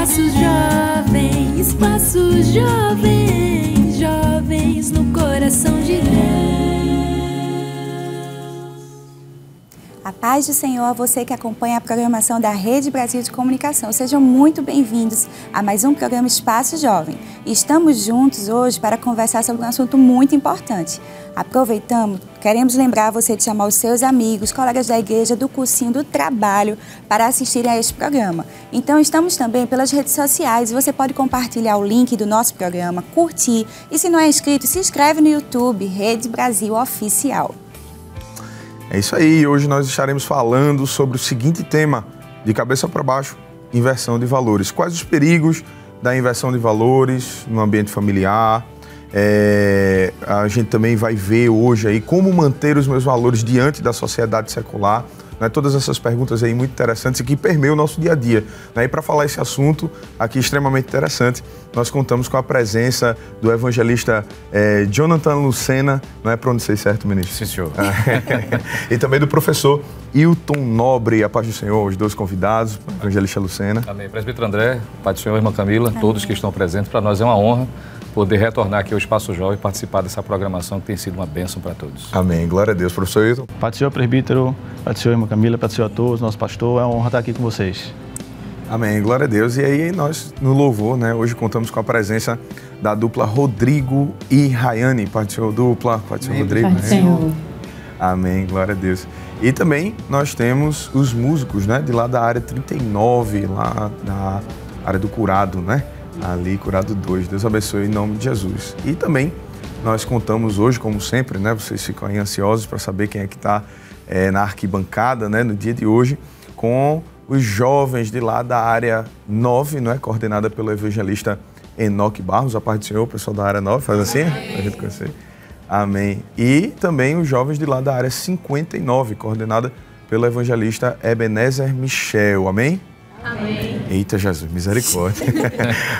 Espaços jovens, jovens no coração de Deus. A paz do Senhor a você que acompanha a programação da Rede Brasil de Comunicação. Sejam muito bem-vindos a mais um programa Espaço Jovem. Estamos juntos hoje para conversar sobre um assunto muito importante. Aproveitamos, queremos lembrar você de chamar os seus amigos, colegas da igreja, do cursinho, do trabalho, para assistirem a este programa. Então, estamos também pelas redes sociais. Você pode compartilhar o link do nosso programa, curtir. E se não é inscrito, se inscreve no YouTube, Rede Brasil Oficial. É isso aí, hoje nós estaremos falando sobre o seguinte tema, de cabeça para baixo, inversão de valores. Quais os perigos da inversão de valores no ambiente familiar? A gente também vai ver hoje aí como manter os meus valores diante da sociedade secular, né? Todas essas perguntas aí muito interessantes e que permeiam o nosso dia a dia, né? E para falar esse assunto aqui extremamente interessante, nós contamos com a presença do evangelista Jonathan Lucena, não é pronunciei certo, ministro? Sim, senhor. E também do professor Hilton Nobre, a paz do Senhor, os dois convidados, o evangelista Lucena. Amém. Presbítero André, paz do Senhor, irmã Camila, todos que estão presentes, para nós é uma honra poder retornar aqui ao Espaço Jovem e participar dessa programação que tem sido uma bênção para todos. Amém. Glória a Deus. Professor Hilton. Pai do Senhor, presbítero, Pai do Senhor, irmã Camila, Pai do Senhor a todos, nosso pastor, é uma honra estar aqui com vocês. Amém. Glória a Deus. E aí nós, no louvor, né, hoje contamos com a presença da dupla Rodrigo e Rayane. Pai do Senhor, dupla. Pai do Senhor, Rodrigo. Pai do Senhor. Amém. Glória a Deus. E também nós temos os músicos, né, de lá da área 39, lá da área do curado, né? Ali, Curado 2. Deus abençoe em nome de Jesus. E também nós contamos hoje, como sempre, né? Vocês ficam aí ansiosos para saber quem é que está na arquibancada, né? No dia de hoje, com os jovens de lá da área 9, não é? Coordenada pelo evangelista Enoque Barros. A paz do Senhor, o pessoal da área 9, faz assim? Para a gente conhecer. Amém. E também os jovens de lá da área 59, coordenada pelo evangelista Ebenezer Michel. Amém? Amém. Eita, Jesus, misericórdia.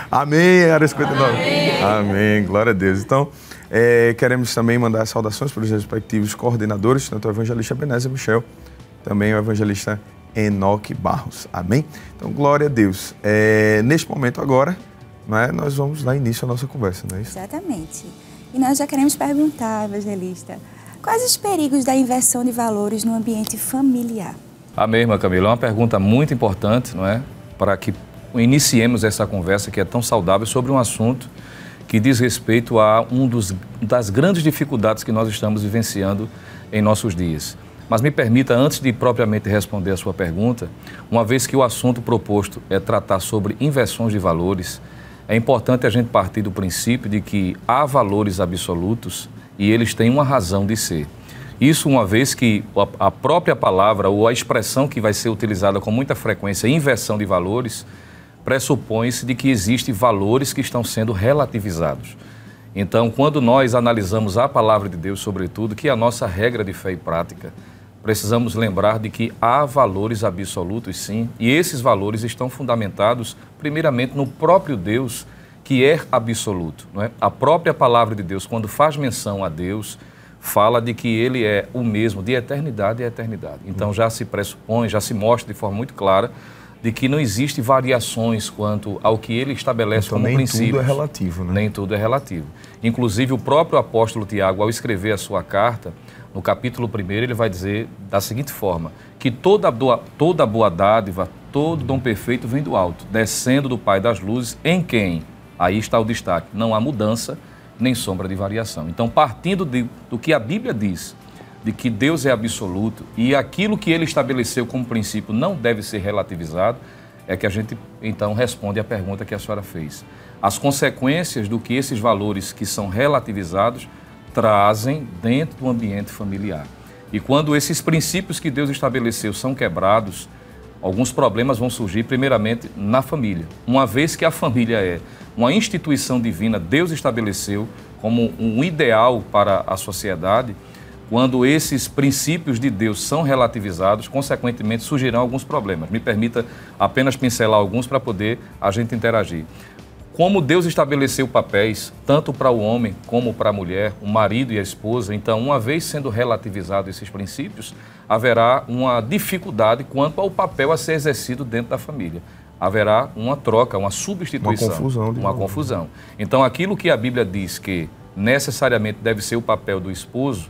Amém, área 59. Amém. Amém, glória a Deus. Então, queremos também mandar saudações para os respectivos coordenadores, tanto o evangelista Ebenezer Michel, também o evangelista Enoque Barros. Amém? Então, glória a Deus. Neste momento agora, né, nós vamos dar início à nossa conversa, não é isso? Exatamente. E nós já queremos perguntar, evangelista, quais os perigos da inversão de valores no ambiente familiar? Amém, irmã Camila. É uma pergunta muito importante, não é? Para que iniciemos essa conversa que é tão saudável sobre um assunto que diz respeito a das grandes dificuldades que nós estamos vivenciando em nossos dias. Mas me permita, antes de propriamente responder a sua pergunta, uma vez que o assunto proposto é tratar sobre inversões de valores, é importante a gente partir do princípio de que há valores absolutos e eles têm uma razão de ser. Isso uma vez que a própria palavra ou a expressão que vai ser utilizada com muita frequência, inversão de valores, pressupõe-se de que existem valores que estão sendo relativizados. Então, quando nós analisamos a palavra de Deus, sobretudo, que é a nossa regra de fé e prática, precisamos lembrar de que há valores absolutos, sim, e esses valores estão fundamentados, primeiramente, no próprio Deus, que é absoluto, não é? A própria palavra de Deus, quando faz menção a Deus, fala de que ele é o mesmo de eternidade a eternidade. Então já se pressupõe, já se mostra de forma muito clara de que não existe variações quanto ao que ele estabelece então, como princípios. Nem tudo é relativo, né? Nem tudo é relativo. Inclusive o próprio apóstolo Tiago, ao escrever a sua carta, no capítulo 1, ele vai dizer da seguinte forma, que toda boa dádiva, todo dom perfeito vem do alto, descendo do Pai das luzes, em quem, aí está o destaque, não há mudança, nem sombra de variação. Então, partindo do que a Bíblia diz, de que Deus é absoluto e aquilo que ele estabeleceu como princípio não deve ser relativizado, é que a gente, então, responde à pergunta que a senhora fez. As consequências do que esses valores que são relativizados trazem dentro do ambiente familiar. E quando esses princípios que Deus estabeleceu são quebrados, alguns problemas vão surgir, primeiramente, na família. Uma vez que a família é uma instituição divina, Deus estabeleceu como um ideal para a sociedade, quando esses princípios de Deus são relativizados, consequentemente surgirão alguns problemas. Me permita apenas pincelar alguns para poder a gente interagir. Como Deus estabeleceu papéis, tanto para o homem como para a mulher, o marido e a esposa, então, uma vez sendo relativizados esses princípios, haverá uma dificuldade quanto ao papel a ser exercido dentro da família. haverá uma troca, uma substituição. Uma confusão. Então, aquilo que a Bíblia diz que necessariamente deve ser o papel do esposo,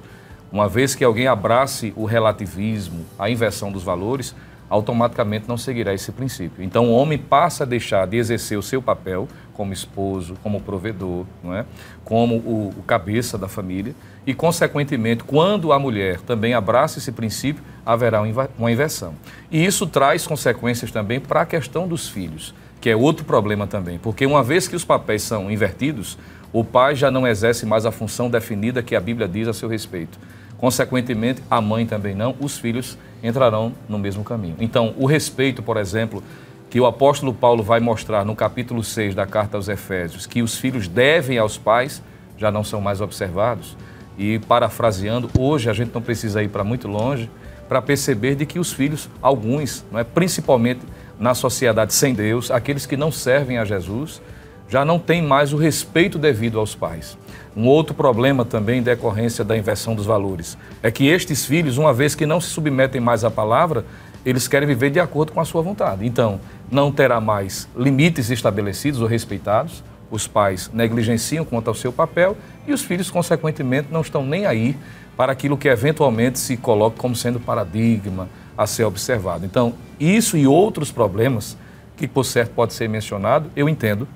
uma vez que alguém abrace o relativismo, a inversão dos valores, automaticamente não seguirá esse princípio. Então, o homem passa a deixar de exercer o seu papel como esposo, como provedor, não é? Como o cabeça da família e, consequentemente, quando a mulher também abraça esse princípio, haverá uma inversão. E isso traz consequências também para a questão dos filhos, que é outro problema também, porque uma vez que os papéis são invertidos, o pai já não exerce mais a função definida que a Bíblia diz a seu respeito. Consequentemente, a mãe também não, os filhos entrarão no mesmo caminho. Então, o respeito, por exemplo, que o apóstolo Paulo vai mostrar no capítulo 6 da carta aos Efésios, que os filhos devem aos pais, já não são mais observados. E, parafraseando, hoje a gente não precisa ir para muito longe para perceber de que os filhos, alguns, não é, principalmente na sociedade sem Deus, aqueles que não servem a Jesus, já não têm mais o respeito devido aos pais. Um outro problema também, decorrência da inversão dos valores, é que estes filhos, uma vez que não se submetem mais à palavra, eles querem viver de acordo com a sua vontade. Então, não terá mais limites estabelecidos ou respeitados, os pais negligenciam quanto ao seu papel e os filhos, consequentemente, não estão nem aí para aquilo que eventualmente se coloca como sendo paradigma a ser observado. Então, isso e outros problemas, que por certo pode ser mencionado, eu entendo,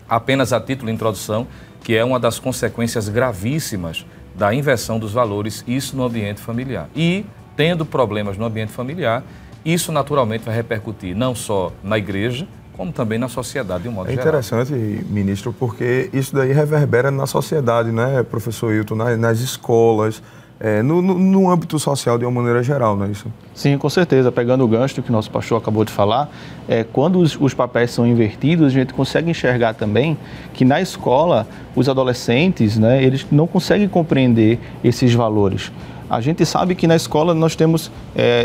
apenas a título de introdução, que é uma das consequências gravíssimas da inversão dos valores, isso no ambiente familiar. E, tendo problemas no ambiente familiar, isso naturalmente vai repercutir não só na igreja, como também na sociedade de um modo geral. É interessante, ministro, porque isso daí reverbera na sociedade, né, professor Hilton, nas escolas, no âmbito social de uma maneira geral, não é isso? Sim, com certeza. Pegando o gancho que o nosso pastor acabou de falar, quando os papéis são invertidos, a gente consegue enxergar também que na escola os adolescentes, né, eles não conseguem compreender esses valores. A gente sabe que na escola nós temos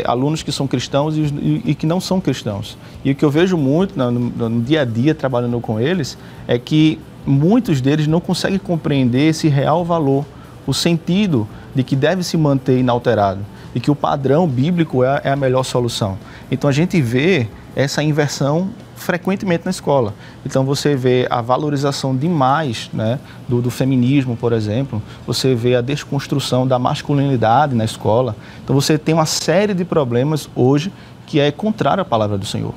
alunos que são cristãos e que não são cristãos. E o que eu vejo muito no dia a dia trabalhando com eles é que muitos deles não conseguem compreender esse real valor, o sentido de que deve se manter inalterado e que o padrão bíblico é a melhor solução. Então a gente vê essa inversão frequentemente na escola. Então você vê a valorização demais, né, do feminismo, por exemplo, você vê a desconstrução da masculinidade na escola. Então você tem uma série de problemas hoje que é contrário à palavra do Senhor.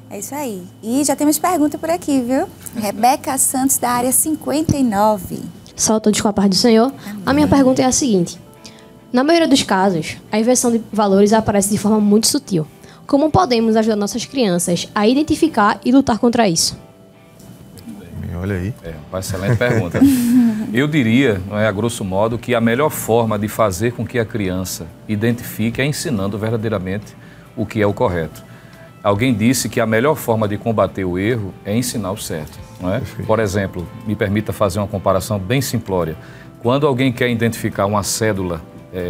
É isso aí. E já temos pergunta por aqui, viu? Rebeca Santos, da área 59. Salve a todos com a paz do Senhor. Amém. A minha pergunta é a seguinte. Na maioria dos casos, a inversão de valores aparece de forma muito sutil. Como podemos ajudar nossas crianças a identificar e lutar contra isso? Olha aí. Uma excelente pergunta. Eu diria, não é, a grosso modo, que a melhor forma de fazer com que a criança identifique é ensinando verdadeiramente o que é o correto. Alguém disse que a melhor forma de combater o erro é ensinar o certo, não é? Por exemplo, me permita fazer uma comparação bem simplória. Quando alguém quer identificar uma cédula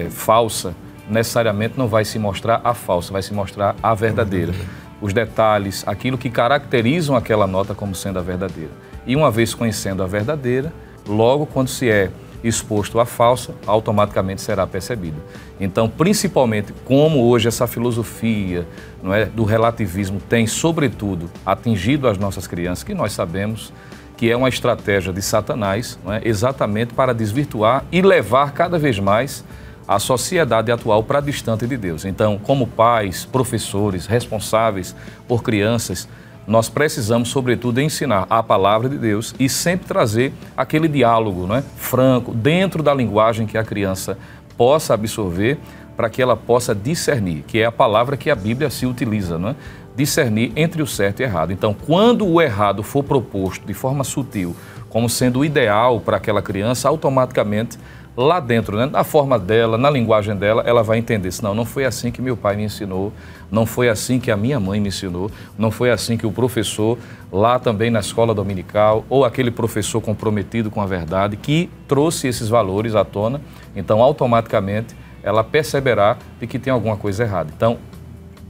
falsa, necessariamente não vai se mostrar a falsa, vai se mostrar a verdadeira. Os detalhes, aquilo que caracterizam aquela nota como sendo a verdadeira. E uma vez conhecendo a verdadeira, logo quando se é exposto à falsa, automaticamente será percebida. Então, principalmente, como hoje essa filosofia, não é, do relativismo tem, sobretudo, atingido as nossas crianças, que nós sabemos que é uma estratégia de Satanás, não é, exatamente para desvirtuar e levar cada vez mais a sociedade atual para distante de Deus. Então, como pais, professores, responsáveis por crianças, nós precisamos, sobretudo, ensinar a palavra de Deus e sempre trazer aquele diálogo, não é, franco, dentro da linguagem que a criança possa absorver, para que ela possa discernir, que é a palavra que a Bíblia se utiliza, não é? Discernir entre o certo e o errado. Então, quando o errado for proposto de forma sutil, como sendo o ideal para aquela criança, automaticamente, lá dentro, né, na forma dela, na linguagem dela, ela vai entender, não foi assim que meu pai me ensinou, não foi assim que a minha mãe me ensinou, não foi assim que o professor lá também na escola dominical, ou aquele professor comprometido com a verdade, que trouxe esses valores à tona, então automaticamente ela perceberá de que tem alguma coisa errada. Então,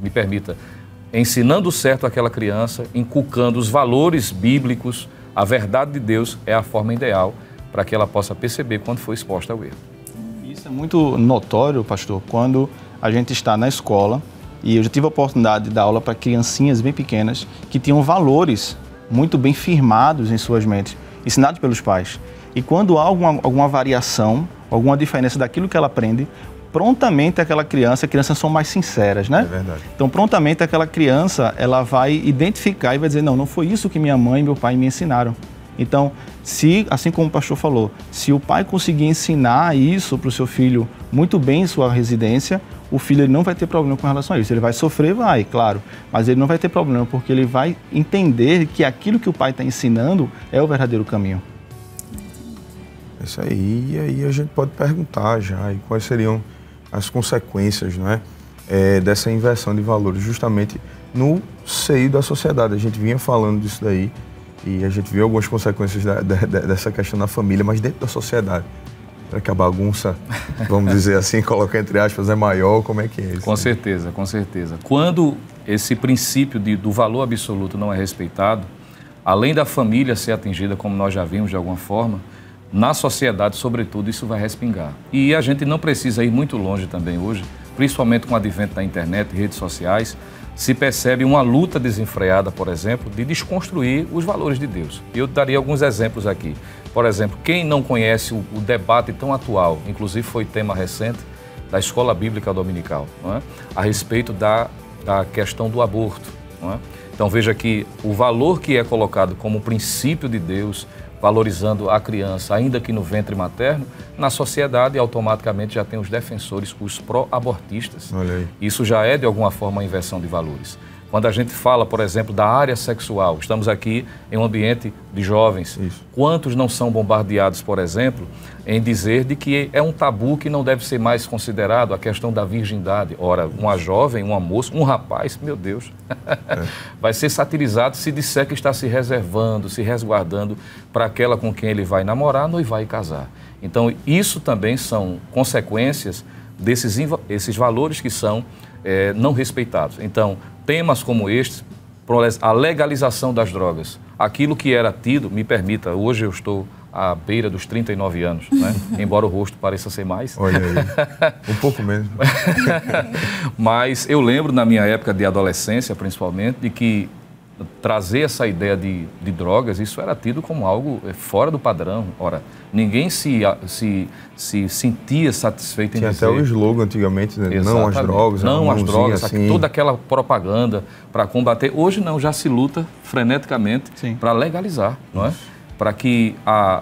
me permita, ensinando certo àquela criança, inculcando os valores bíblicos, a verdade de Deus é a forma ideal para que ela possa perceber quando for exposta ao erro. Isso é muito notório, pastor, quando a gente está na escola E eu já tive a oportunidade de dar aula para criancinhas bem pequenas que tinham valores muito bem firmados em suas mentes, ensinados pelos pais. E quando há alguma variação, alguma diferença daquilo que ela aprende, prontamente aquela criança, as crianças são mais sinceras, né? É verdade. Então, prontamente aquela criança, ela vai identificar e vai dizer, não foi isso que minha mãe e meu pai me ensinaram. Então, assim como o pastor falou, se o pai conseguir ensinar isso para o seu filho muito bem em sua residência, o filho ele não vai ter problema com relação a isso. Ele vai sofrer, claro, mas ele não vai ter problema porque ele vai entender que aquilo que o pai está ensinando é o verdadeiro caminho. Isso aí, e aí a gente pode perguntar já, e quais seriam as consequências, não é, dessa inversão de valores justamente no seio da sociedade. A gente vinha falando disso daí e a gente viu algumas consequências dessa questão na família, mas dentro da sociedade. Será que a bagunça, vamos dizer assim, colocar entre aspas, é maior? Como é que é isso? Com certeza, com certeza. Quando esse princípio do valor absoluto não é respeitado, além da família ser atingida, como nós já vimos de alguma forma, na sociedade, sobretudo, isso vai respingar. E a gente não precisa ir muito longe também hoje, principalmente com o advento da internet e redes sociais, se percebe uma luta desenfreada, por exemplo, de desconstruir os valores de Deus. E eu daria alguns exemplos aqui. Por exemplo, quem não conhece o debate tão atual, inclusive foi tema recente da Escola Bíblica Dominical, não é? A respeito da questão do aborto. Não é? Então veja que o valor que é colocado como princípio de Deus, valorizando a criança, ainda que no ventre materno, na sociedade automaticamente já tem os defensores, os pró-abortistas. Olha aí. Isso já é, de alguma forma, uma inversão de valores. Quando a gente fala, por exemplo, da área sexual, estamos aqui em um ambiente de jovens. Isso. Quantos não são bombardeados, por exemplo, em dizer de que é um tabu que não deve ser mais considerado a questão da virgindade? Ora, uma jovem, uma moça, um rapaz, meu Deus, vai ser satirizado se disser que está se reservando, se resguardando para aquela com quem ele vai namorar, noivar e casar. Então, isso também são consequências desses valores que são não respeitados. Então, temas como este, a legalização das drogas, aquilo que era tido, me permita, hoje eu estou à beira dos 39 anos, né? Embora o rosto pareça ser mais. Olha aí, um pouco menos. Mas eu lembro na minha época de adolescência, principalmente, de que trazer essa ideia de drogas, isso era tido como algo fora do padrão. Ora, ninguém se sentia satisfeito em Tinha dizer... até o slogan antigamente, né? Não às drogas. Não às drogas, assim. Toda aquela propaganda para combater. Hoje não, já se luta freneticamente para legalizar, não é? Para que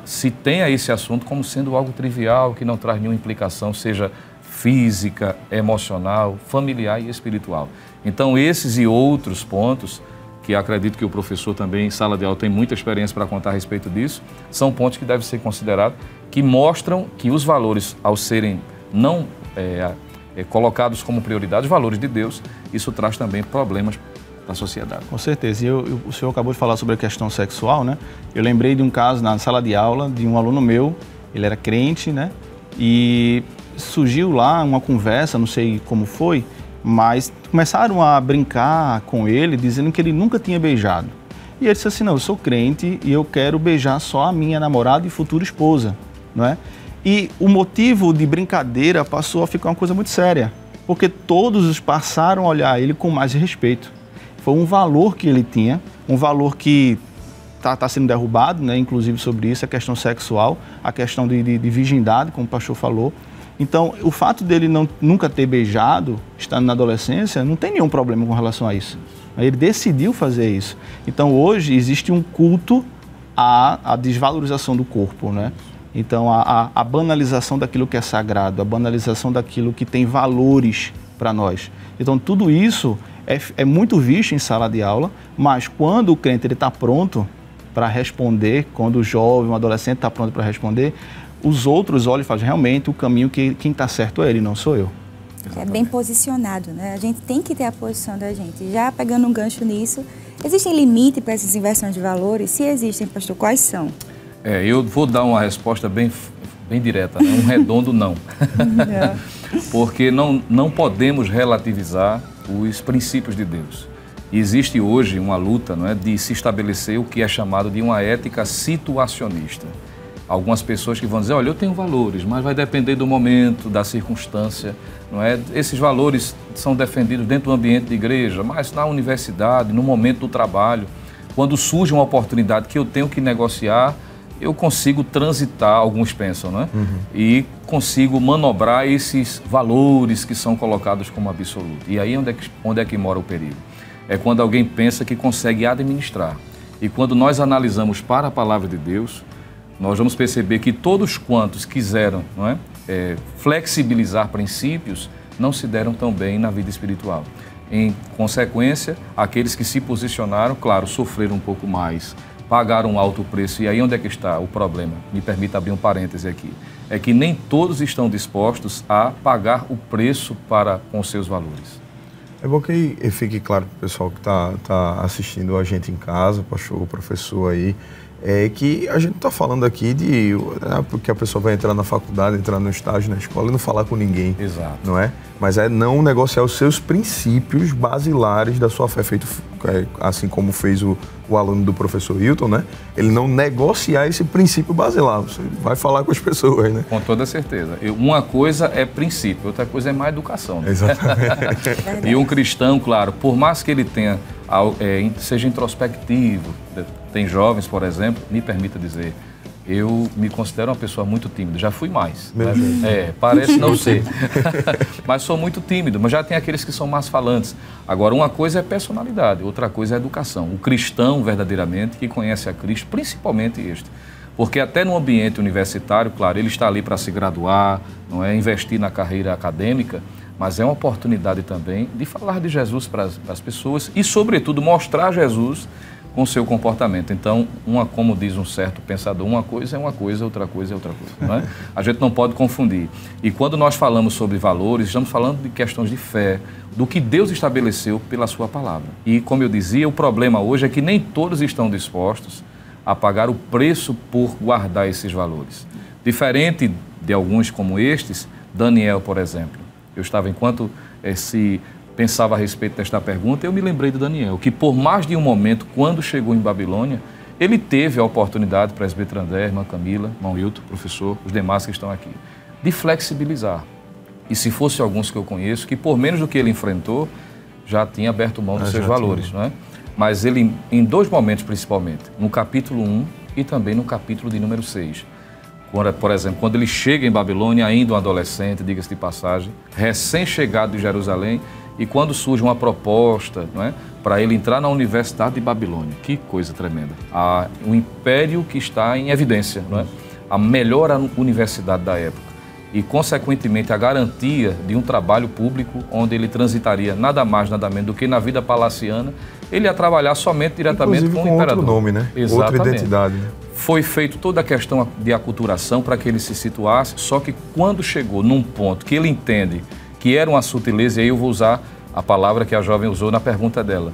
se tenha esse assunto como sendo algo trivial, que não traz nenhuma implicação, seja física, emocional, familiar e espiritual. Então, esses e outros pontos, que acredito que o professor também, em sala de aula, tem muita experiência para contar a respeito disso, são pontos que devem ser considerados, que mostram que os valores, ao serem não colocados como prioridade, os valores de Deus, isso traz também problemas para a sociedade. Com certeza. E o senhor acabou de falar sobre a questão sexual, né? Eu lembrei de um caso na sala de aula de um aluno meu, ele era crente, né? E surgiu lá uma conversa, não sei como foi, mas começaram a brincar com ele, dizendo que ele nunca tinha beijado. E ele disse assim, não, eu sou crente e eu quero beijar só a minha namorada e futura esposa, não é? E o motivo de brincadeira passou a ficar uma coisa muito séria, porque todos passaram a olhar ele com mais respeito. Foi um valor que ele tinha, um valor que está sendo derrubado, né? Inclusive sobre isso, a questão sexual, a questão de virgindade, como o pastor falou. Então, o fato dele nunca ter beijado, estando na adolescência, não tem nenhum problema com relação a isso. Ele decidiu fazer isso. Então, hoje, existe um culto à desvalorização do corpo, né? Então, a banalização daquilo que é sagrado, a banalização daquilo que tem valores para nós. Então, tudo isso é muito visto em sala de aula, mas quando o crente está pronto para responder, quando o jovem, o adolescente está pronto para responder, os outros olham e falam, realmente, o caminho que quem está certo é ele, não sou eu. É bem posicionado, né? A gente tem que ter a posição da gente. Já pegando um gancho nisso, existem limites para essas inversões de valores? Se existem, pastor, quais são? Eu vou dar uma resposta bem direta, né? Um redondo não. Porque não podemos relativizar os princípios de Deus. Existe hoje uma luta, não é, de se estabelecer o que é chamado de uma ética situacionista. algumas pessoas que vão dizer, olha, eu tenho valores, mas vai depender do momento, da circunstância, não é? Esses valores são defendidos dentro do ambiente de igreja, mas na universidade, no momento do trabalho, quando surge uma oportunidade que eu tenho que negociar, eu consigo transitar, alguns pensam, né? E consigo manobrar esses valores que são colocados como absolutos. E aí onde é que mora o perigo? É quando alguém pensa que consegue administrar. E quando nós analisamos para a palavra de Deus, nós vamos perceber que todos quantos quiseram, não é, flexibilizar princípios, não se deram tão bem na vida espiritual. Em consequência, aqueles que se posicionaram, claro, sofreram um pouco mais, pagaram um alto preço. E aí onde é que está o problema? Me permita abrir um parêntese aqui. É que nem todos estão dispostos a pagar o preço com os seus valores. É bom que fique claro para o pessoal que está assistindo a gente em casa, o professor aí, que a gente está falando aqui de porque a pessoa vai entrar na faculdade, entrar no estágio, na escola e não falar com ninguém. Exato. Não é? Mas é não negociar os seus princípios basilares da sua fé, feito assim como fez o aluno do professor Hilton, né? Ele não negociar esse princípio basilar. Você vai falar com as pessoas, né? Com toda certeza. Uma coisa é princípio, outra coisa é má educação. Né? Exatamente. E um cristão, claro, por mais que ele tenha, seja introspectivo, tem jovens, por exemplo, me permita dizer, eu me considero uma pessoa muito tímida, já fui mais. Né? Parece não ser, mas sou muito tímido, mas já tem aqueles que são mais falantes. Agora, uma coisa é personalidade, outra coisa é educação. O cristão, verdadeiramente, que conhece a Cristo, principalmente este. Porque até no ambiente universitário, claro, ele está ali para se graduar, não é investir na carreira acadêmica, mas é uma oportunidade também de falar de Jesus para as pessoas e, sobretudo, mostrar Jesus com o seu comportamento. Então, como diz um certo pensador, uma coisa é uma coisa, outra coisa é outra coisa. Não é? A gente não pode confundir. E quando nós falamos sobre valores, estamos falando de questões de fé, do que Deus estabeleceu pela sua palavra. E, como eu dizia, o problema hoje é que nem todos estão dispostos a pagar o preço por guardar esses valores. Diferente de alguns como estes, Daniel, por exemplo. Eu estava, enquanto pensava a respeito desta pergunta, eu me lembrei de Daniel, que por mais de um momento, quando chegou em Babilônia, ele teve a oportunidade, presbítero André, irmã Camila, irmão Hilton, professor, os demais que estão aqui, de flexibilizar. E se fosse alguns que eu conheço, que por menos do que ele enfrentou, já tinha aberto mão dos seus valores, não é? Mas ele, em dois momentos principalmente, no capítulo 1 e também no capítulo de número 6, por exemplo, quando ele chega em Babilônia, ainda um adolescente, diga-se de passagem, recém-chegado de Jerusalém, e quando surge uma proposta, não é, para ele entrar na Universidade de Babilônia, que coisa tremenda. Um império que está em evidência, não é? A melhor universidade da época. E, consequentemente, a garantia de um trabalho público onde ele transitaria nada mais, nada menos do que na vida palaciana, ele ia trabalhar somente diretamente com o imperador. Outro nome, né? Exatamente. Outra identidade. Né? Foi feita toda a questão de aculturação para que ele se situasse, só que quando chegou num ponto que ele entende que era uma sutileza, e aí eu vou usar a palavra que a jovem usou na pergunta dela.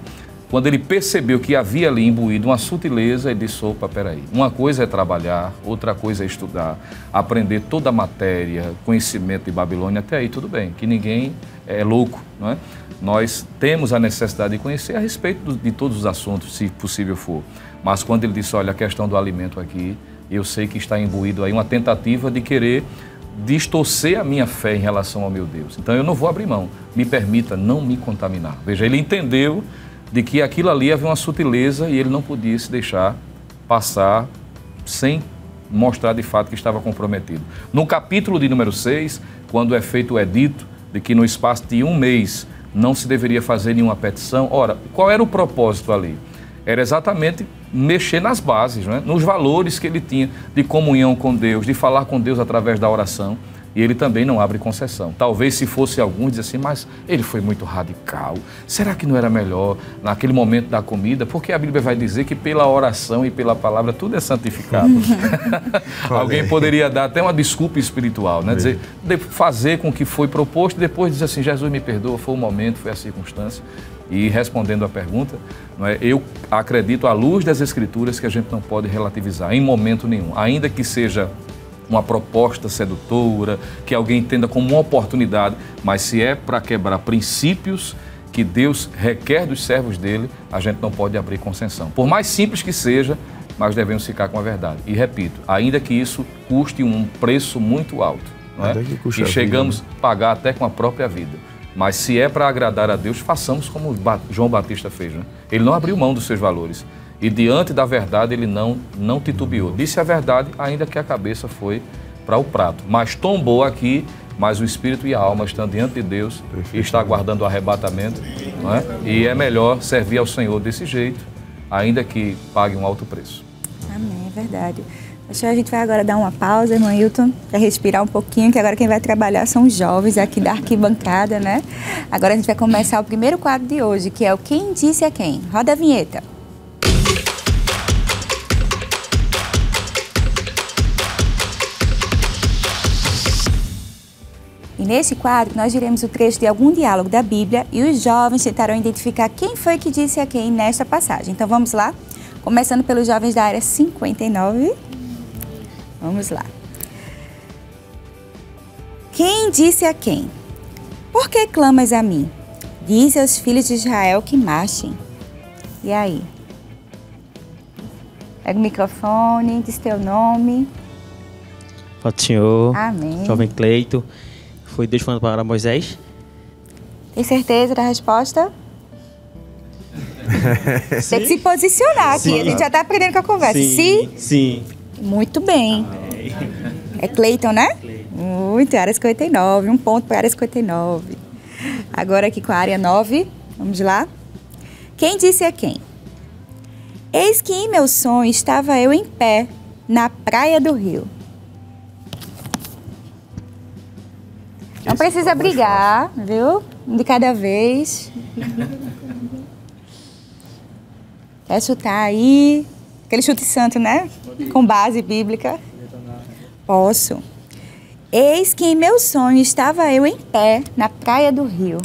Quando ele percebeu que havia ali imbuído uma sutileza, ele disse, opa, peraí, uma coisa é trabalhar, outra coisa é estudar, aprender toda a matéria, conhecimento de Babilônia, até aí tudo bem, que ninguém é louco, não é? Nós temos a necessidade de conhecer a respeito de todos os assuntos, se possível for. Mas quando ele disse, olha, a questão do alimento aqui, eu sei que está imbuído aí uma tentativa de querer distorcer a minha fé em relação ao meu Deus. Então eu não vou abrir mão, me permita não me contaminar. Veja, ele entendeu de que aquilo ali havia uma sutileza e ele não podia se deixar passar sem mostrar de fato que estava comprometido. No capítulo de número 6, quando é feito o edito de que no espaço de 1 mês não se deveria fazer nenhuma petição, ora, qual era o propósito ali? Era exatamente mexer nas bases, né? Nos valores que ele tinha de comunhão com Deus, de falar com Deus através da oração. E ele também não abre concessão. Talvez se fosse alguns dizer assim, mas ele foi muito radical. Será que não era melhor naquele momento da comida? Porque a Bíblia vai dizer que pela oração e pela palavra tudo é santificado. Alguém poderia dar até uma desculpa espiritual, né? Dizer, fazer com o que foi proposto e depois dizer assim, Jesus me perdoa, foi o momento, foi a circunstância. E respondendo à pergunta, não é, eu acredito à luz das Escrituras que a gente não pode relativizar em momento nenhum, ainda que seja uma proposta sedutora, que alguém entenda como uma oportunidade, mas se é para quebrar princípios que Deus requer dos servos dele, a gente não pode abrir concessão. Por mais simples que seja, mas devemos ficar com a verdade. E repito, ainda que isso custe um preço muito alto, não é? E chegamos a pagar até com a própria vida. Mas se é para agradar a Deus, façamos como João Batista fez, né? Ele não abriu mão dos seus valores. E diante da verdade, ele não titubeou. Disse a verdade, ainda que a cabeça foi para o prato. Mas tombou aqui, mas o espírito e a alma estão diante de Deus e está aguardando o arrebatamento, não é? E é melhor servir ao Senhor desse jeito, ainda que pague um alto preço. Amém, é verdade. A gente vai agora dar uma pausa, irmão Hilton, para respirar um pouquinho, que agora quem vai trabalhar são os jovens aqui da arquibancada, né? Agora a gente vai começar o primeiro quadro de hoje, que é o Quem Disse a Quem. Roda a vinheta. E nesse quadro, nós diremos o trecho de algum diálogo da Bíblia e os jovens tentarão identificar quem foi que disse a quem nesta passagem. Então vamos lá? Começando pelos jovens da área 59. Vamos lá. Quem disse a quem? Por que clamas a mim? Dize aos filhos de Israel que marchem. E aí? Pega o microfone, diz teu nome. Paz do Senhor. Amém. Jovem Cleito. Foi Deus falando para Moisés? Tem certeza da resposta? Tem que se posicionar aqui. Sim. A gente já está aprendendo com a conversa. Sim. Sim. Muito bem. Amém. É Cleiton, né? Cleiton. Muito, área 59. Um ponto para a área 59. Agora aqui com a área 9. Vamos lá. Quem disse a quem? Eis que em meu sonho estava eu em pé na praia do rio. Não precisa brigar, viu? Um de cada vez. Quer chutar aí? Aquele chute santo, né? Com base bíblica. Posso. Eis que em meu sonho estava eu em pé na praia do rio.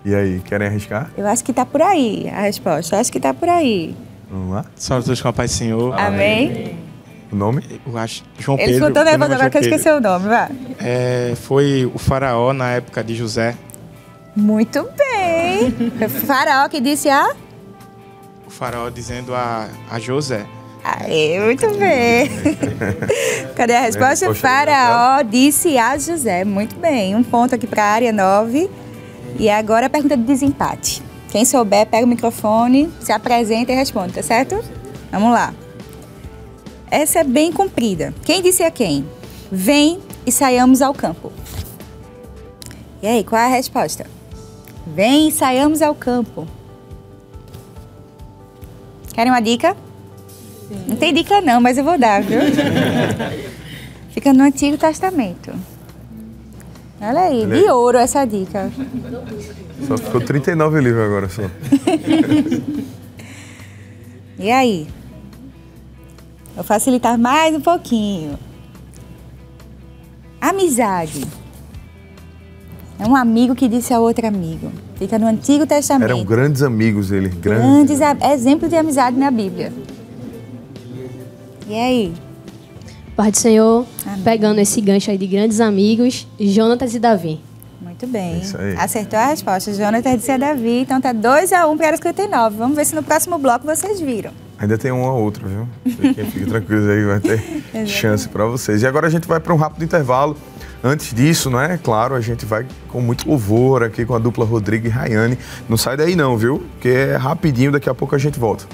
E aí, querem arriscar? Eu acho que está por aí a resposta. Eu acho que está por aí. Vamos lá? Salve a todos com a paz do Senhor. Amém. O nome? Eu acho João Ele Pedro. ficou tão nervoso agora que eu esqueci o nome, vai. Foi o faraó na época de José. Muito bem. Foi o faraó que disse a... O faraó dizendo a José. Aê, muito bem. Cadê a resposta? Faraó disse a José. Muito bem. Um ponto aqui para a área 9. E agora a pergunta de desempate. Quem souber, pega o microfone, se apresenta e responde, tá certo? Vamos lá. Essa é bem comprida. Quem disse a quem? Vem e saiamos ao campo. E aí, qual é a resposta? Vem e saiamos ao campo. Querem uma dica? Sim. Não tem dica não, mas eu vou dar, viu? Fica no Antigo Testamento. Olha aí, de ouro essa dica. Só ficou 39 livros agora, só. E aí? Vou facilitar mais um pouquinho. Amizade. É um amigo que disse a outro amigo. Fica no Antigo Testamento. Eram grandes amigos eles. Grandes exemplos de amizade na Bíblia. E aí? Pai do Senhor, Amém. Pegando esse gancho aí de grandes amigos, Jonatas e Davi. Muito bem. Isso aí. Acertou a resposta. Jonatas disse a Davi. Então tá 2-1 para a área 59. Vamos ver se no próximo bloco vocês viram. Ainda tem um ou outro, viu? Fique tranquilo aí, vai ter chance para vocês. E agora a gente vai para um rápido intervalo. Antes disso, não é? Claro, a gente vai com muito louvor aqui com a dupla Rodrigo e Rayane. Não sai daí não, viu? Porque é rapidinho, daqui a pouco a gente volta.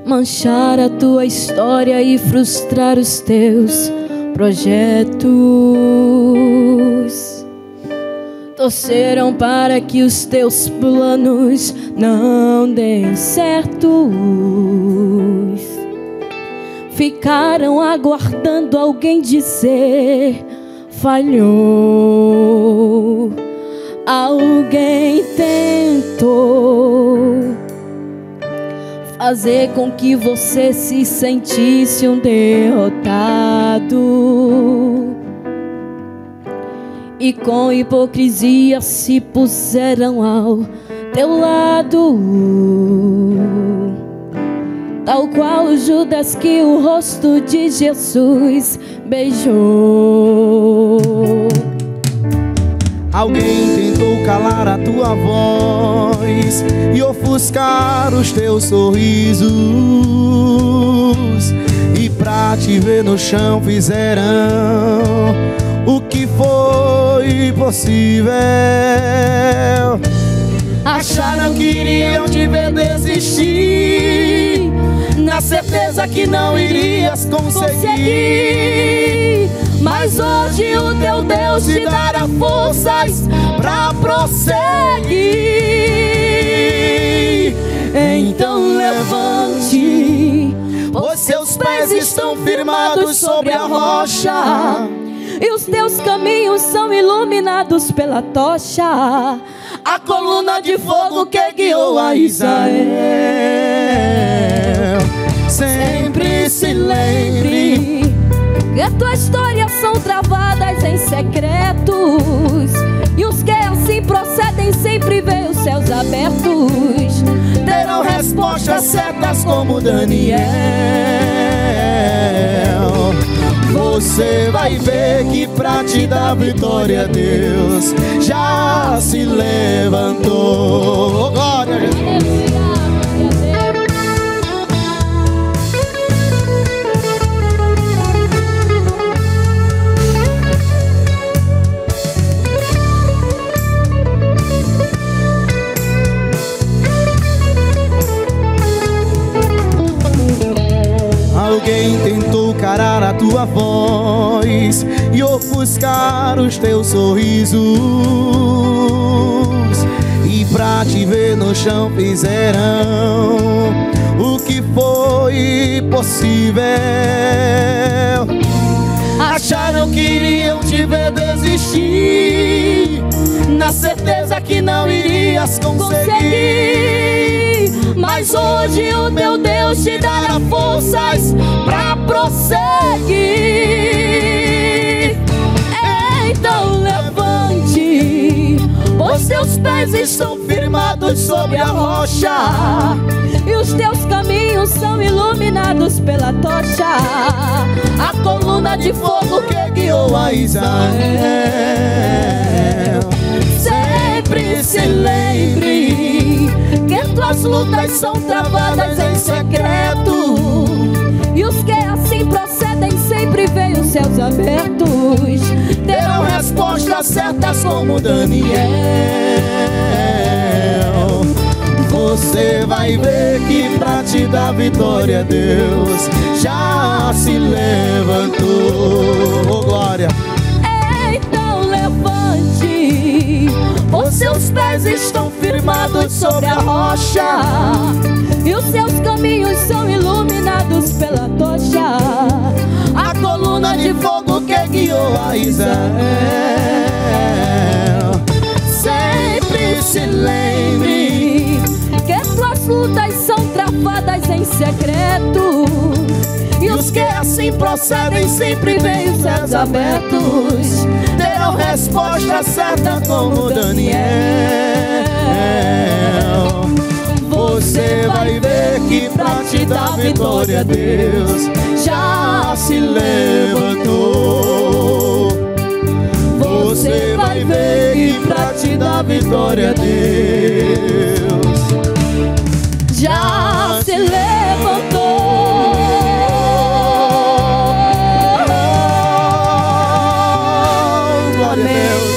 Manchar a tua história e frustrar os teus projetos. Torceram para que os teus planos não deem certos. Ficaram aguardando alguém dizer: falhou. Alguém tentou fazer com que você se sentisse um derrotado. E com hipocrisia se puseram ao teu lado, tal qual o Judas que o rosto de Jesus beijou. Alguém tentou calar a tua voz e ofuscar os teus sorrisos, e pra te ver no chão fizeram o que foi possível. Acharam que iriam te ver desistir, na certeza que não irias conseguir. Mas hoje o teu Deus te dará forças pra prosseguir. Então levante, pois seus pés estão firmados sobre a rocha, e os teus caminhos são iluminados pela tocha, a coluna de fogo que guiou a Israel. Sempre se lembre que a tua história são travadas em secretos, e os que assim procedem sempre veem os céus abertos. Terão respostas certas como Daniel. Você vai ver que pra te dar vitória Deus já se levantou. Glória a Deus. Alguém tentou calar a tua voz e ofuscar os teus sorrisos, e pra te ver no chão fizeram o que foi possível. Acharam que iriam te ver desistir, na certeza que não irias conseguir. Mas hoje o teu Deus te dará forças pra prosseguir. Então levante, pois teus pés estão firmados sobre a rocha, e os teus caminhos são iluminados pela tocha, a coluna de fogo que guiou a Israel. Sempre se lembre que tuas lutas são travadas em secreto, e os que assim procedem sempre veem os céus abertos. Terão respostas certas como Daniel. Você vai ver que pra te dar vitória Deus já se levantou. Oh, glória. Então levante, os seus pés estão firmados sobre a rocha, e os seus caminhos são iluminados pela tocha, a coluna de fogo que guiou a Israel. Sempre se lembre que tuas lutas são travadas em secreto, e os que assim procedem sempre veem os céus abertos. Terão resposta certa como Daniel. Você vai ver que pra te dar vitória Deus já se levantou. Você vai ver que pra te dar vitória Deus já se levantou. Glória a Deus.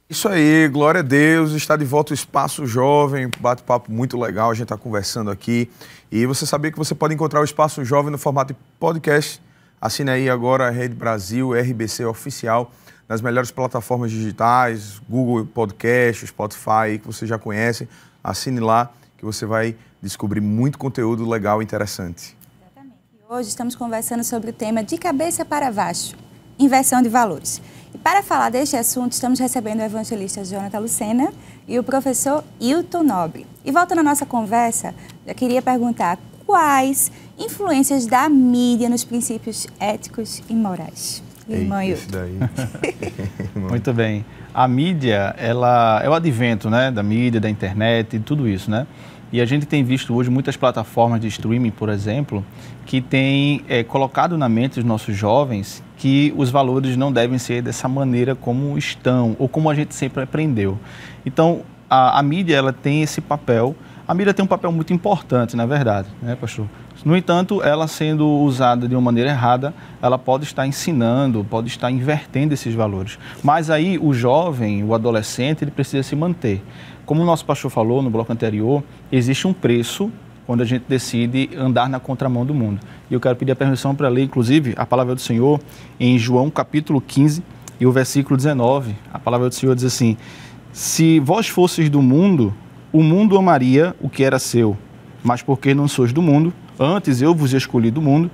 Isso aí, glória a Deus, está de volta o Espaço Jovem, bate-papo muito legal, a gente está conversando aqui. E você sabia que você pode encontrar o Espaço Jovem no formato de podcast? Assine aí agora a Rede Brasil, RBC Oficial, nas melhores plataformas digitais, Google Podcast, Spotify, que você já conhece. Assine lá que você vai descobrir muito conteúdo legal e interessante. Exatamente. E hoje estamos conversando sobre o tema de cabeça para baixo, inversão de valores. E para falar deste assunto, estamos recebendo o evangelista Jonathan Lucena, e o professor Hilton Nobre. E voltando à nossa conversa, eu queria perguntar quais influências da mídia nos princípios éticos e morais. Irmão Hilton. Muito bem. A mídia, ela é o advento, né, da mídia, da internet e tudo isso, né? E a gente tem visto hoje muitas plataformas de streaming, por exemplo, que têm colocado na mente dos nossos jovens que os valores não devem ser dessa maneira como estão, ou como a gente sempre aprendeu. Então, a mídia, ela tem esse papel. A mídia tem um papel muito importante, na verdade, né, pastor? No entanto, ela sendo usada de uma maneira errada, ela pode estar ensinando, pode estar invertendo esses valores. Mas aí o jovem, o adolescente, ele precisa se manter. Como o nosso pastor falou no bloco anterior, existe um preço quando a gente decide andar na contramão do mundo. E eu quero pedir a permissão para ler, inclusive, a palavra do Senhor em João capítulo 15 e o versículo 19. A palavra do Senhor diz assim: se vós fosseis do mundo, o mundo amaria o que era seu, mas porque não sois do mundo, antes eu vos escolhi do mundo,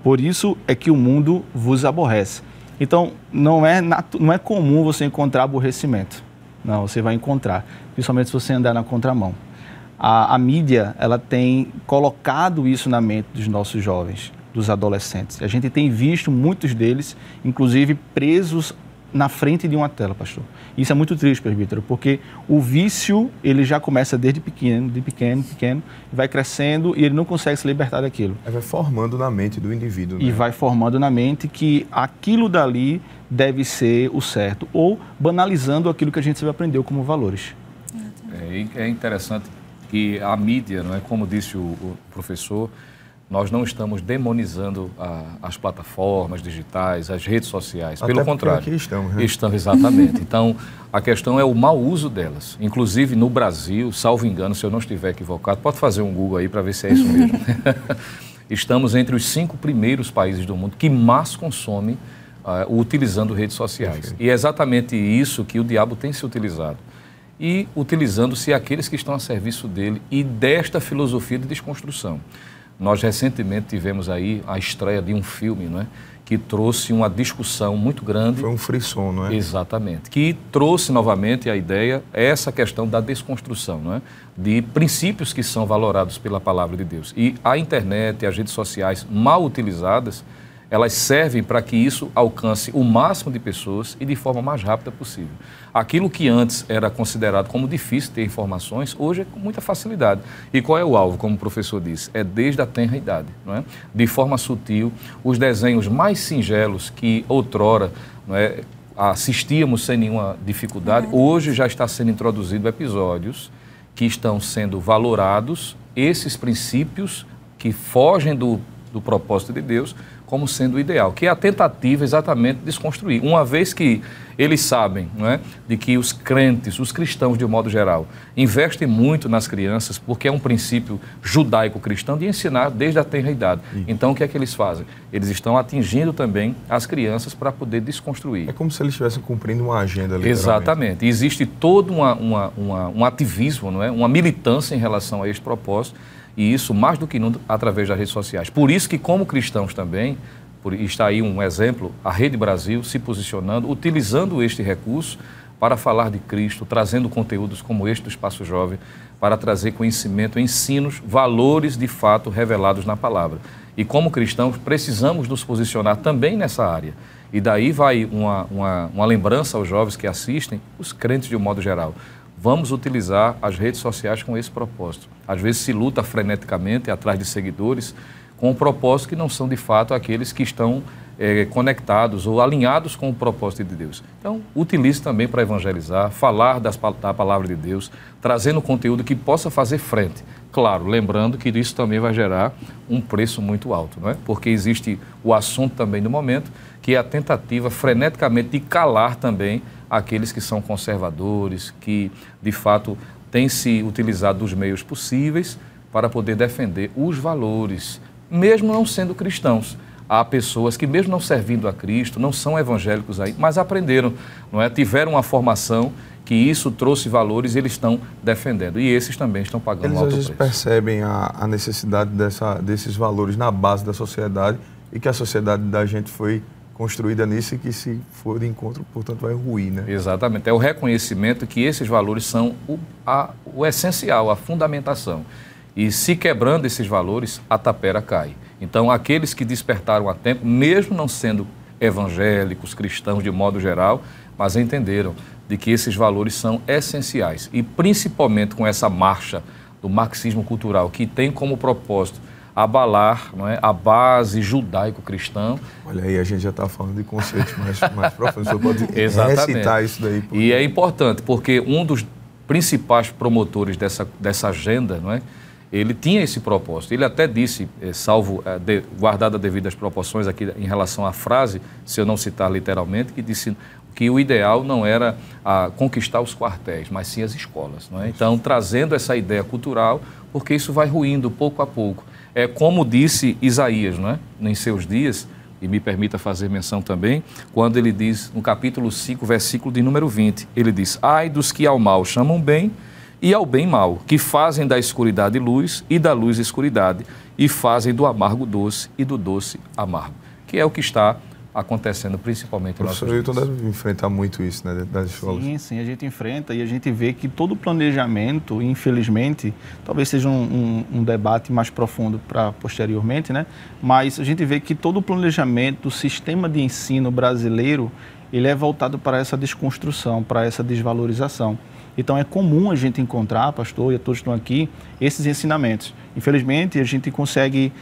por isso é que o mundo vos aborrece. Então, não é comum você encontrar aborrecimento. Não, você vai encontrar, principalmente se você andar na contramão. A mídia, ela tem colocado isso na mente dos nossos jovens, dos adolescentes. A gente tem visto muitos deles, inclusive, presos na frente de uma tela, pastor. Isso é muito triste, presbítero, porque o vício, ele já começa desde pequeno, vai crescendo e ele não consegue se libertar daquilo. Vai formando na mente do indivíduo. Né? E vai formando na mente que aquilo dali deve ser o certo, ou banalizando aquilo que a gente sempre aprendeu como valores. É interessante que a mídia, não é, como disse o professor, nós não estamos demonizando as plataformas digitais, as redes sociais. Pelo contrário. Aqui estamos, né? Estamos, exatamente. Então, a questão é o mau uso delas. Inclusive, no Brasil, salvo engano, se eu não estiver equivocado, pode fazer um Google aí para ver se é isso mesmo. Estamos entre os 5 primeiros países do mundo que mais consomem utilizando redes sociais. E é exatamente isso que o diabo tem se utilizado. E utilizando-se aqueles que estão a serviço dele e desta filosofia de desconstrução. Nós recentemente tivemos aí a estreia de um filme, não é, que trouxe uma discussão muito grande. Foi um frisson, não é? Exatamente. Que trouxe novamente a ideia, essa questão da desconstrução, não é? De princípios que são valorados pela palavra de Deus. E a internet e as redes sociais mal utilizadas, elas servem para que isso alcance o máximo de pessoas e de forma mais rápida possível. Aquilo que antes era considerado como difícil ter informações, hoje é com muita facilidade. E qual é o alvo, como o professor disse? É desde a tenra idade, não é? De forma sutil, os desenhos mais singelos que outrora, não é, assistíamos sem nenhuma dificuldade, hoje já está sendo introduzido episódios que estão sendo valorados, esses princípios que fogem do propósito de Deus, como sendo o ideal, que é a tentativa exatamente de desconstruir. Uma vez que eles sabem, não é, de que os crentes, os cristãos de um modo geral, investem muito nas crianças, porque é um princípio judaico-cristão de ensinar desde a tenra idade. Então, o que é que eles fazem? Eles estão atingindo também as crianças para poder desconstruir. É como se eles estivessem cumprindo uma agenda, literalmente. Exatamente. Existe todo um ativismo, não é, uma militância em relação a este propósito, e isso, mais do que nunca, através das redes sociais. Por isso que, como cristãos também, está aí um exemplo, a Rede Brasil se posicionando, utilizando este recurso para falar de Cristo, trazendo conteúdos como este do Espaço Jovem, para trazer conhecimento, ensinos, valores de fato revelados na palavra. E como cristãos, precisamos nos posicionar também nessa área. E daí vai uma lembrança aos jovens que assistem, os crentes de um modo geral. Vamos utilizar as redes sociais com esse propósito. Às vezes se luta freneticamente atrás de seguidores com um propósito que não são de fato aqueles que estão conectados ou alinhados com o propósito de Deus. Então, utilize também para evangelizar, falar da palavra de Deus, trazendo conteúdo que possa fazer frente. Claro, lembrando que isso também vai gerar um preço muito alto, não é? Porque existe o assunto também do momento, que é a tentativa freneticamente de calar também aqueles que são conservadores, que de fato têm se utilizado dos meios possíveis para poder defender os valores, mesmo não sendo cristãos. Há pessoas que, mesmo não servindo a Cristo, não são evangélicos aí, mas aprenderam, não é? Tiveram uma formação que isso trouxe valores e eles estão defendendo. E esses também estão pagando alto preço. Eles às vezes percebem a necessidade desses valores na base da sociedade e que a sociedade da gente foi construída nisso e que se for de encontro, portanto, vai ruir, né? Exatamente. É o reconhecimento que esses valores são o essencial, a fundamentação. E se quebrando esses valores, a tapera cai. Então, aqueles que despertaram a tempo, mesmo não sendo evangélicos, cristãos de modo geral, mas entenderam de que esses valores são essenciais. E principalmente com essa marcha do marxismo cultural, que tem como propósito abalar, não é, a base judaico-cristã. Olha aí, a gente já está falando de conceitos mais profundos. Você pode Exatamente. recitar isso daí. Porque... E é importante, porque um dos principais promotores dessa agenda, não é, ele tinha esse propósito. Ele até disse, guardada devidas proporções aqui em relação à frase, se eu não citar literalmente, que disse que o ideal não era conquistar os quartéis, mas sim as escolas. Não é? Então, trazendo essa ideia cultural, porque isso vai ruindo pouco a pouco. É como disse Isaías, não é? Em seus dias, e me permita fazer menção também, quando ele diz, no capítulo 5, versículo de número 20, ele diz: ai dos que ao mal chamam bem e ao bem mal, que fazem da escuridade luz e da luz escuridade, e fazem do amargo doce e do doce amargo, que é o que está acontecendo principalmente em nossos dias. Professor Ailton deve enfrentar muito isso, né, das escolas. Sim, a gente enfrenta e a gente vê que todo o planejamento, infelizmente, talvez seja um debate mais profundo para posteriormente, né? Mas a gente vê que todo o planejamento do sistema de ensino brasileiro, ele é voltado para essa desconstrução, para essa desvalorização. Então é comum a gente encontrar, pastor, e a todos que estão aqui, esses ensinamentos. Infelizmente, a gente consegue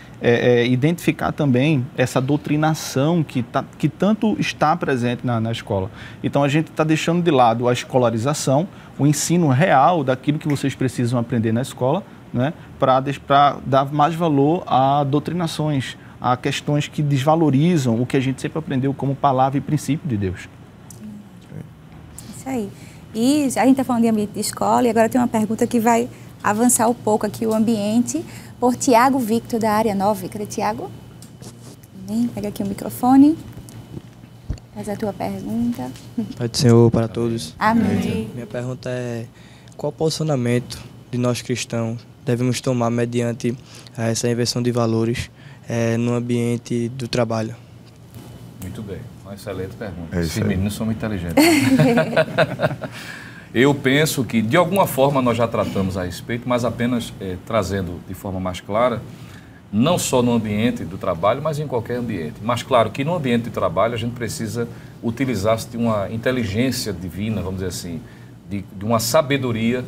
identificar também essa doutrinação que tanto está presente na escola. Então a gente está deixando de lado a escolarização, o ensino real daquilo que vocês precisam aprender na escola, né, para dar mais valor a doutrinações, a questões que desvalorizam o que a gente sempre aprendeu como palavra e princípio de Deus. Isso aí. E a gente está falando de ambiente de escola e agora tem uma pergunta que vai avançar um pouco aqui o ambiente por Tiago Victor, da área 9. Cadê Tiago? Vem, pega aqui o microfone. Faz a tua pergunta. Pai do Senhor para todos. Amém. Minha pergunta é: qual posicionamento de nós cristãos devemos tomar mediante essa inversão de valores no ambiente do trabalho? Muito bem, uma excelente pergunta. Esses meninos são muito inteligentes. Eu penso que, de alguma forma, nós já tratamos a respeito, mas apenas trazendo de forma mais clara, não só no ambiente do trabalho, mas em qualquer ambiente. Mas, claro, que no ambiente de trabalho a gente precisa utilizar-se de uma inteligência divina, vamos dizer assim, de uma sabedoria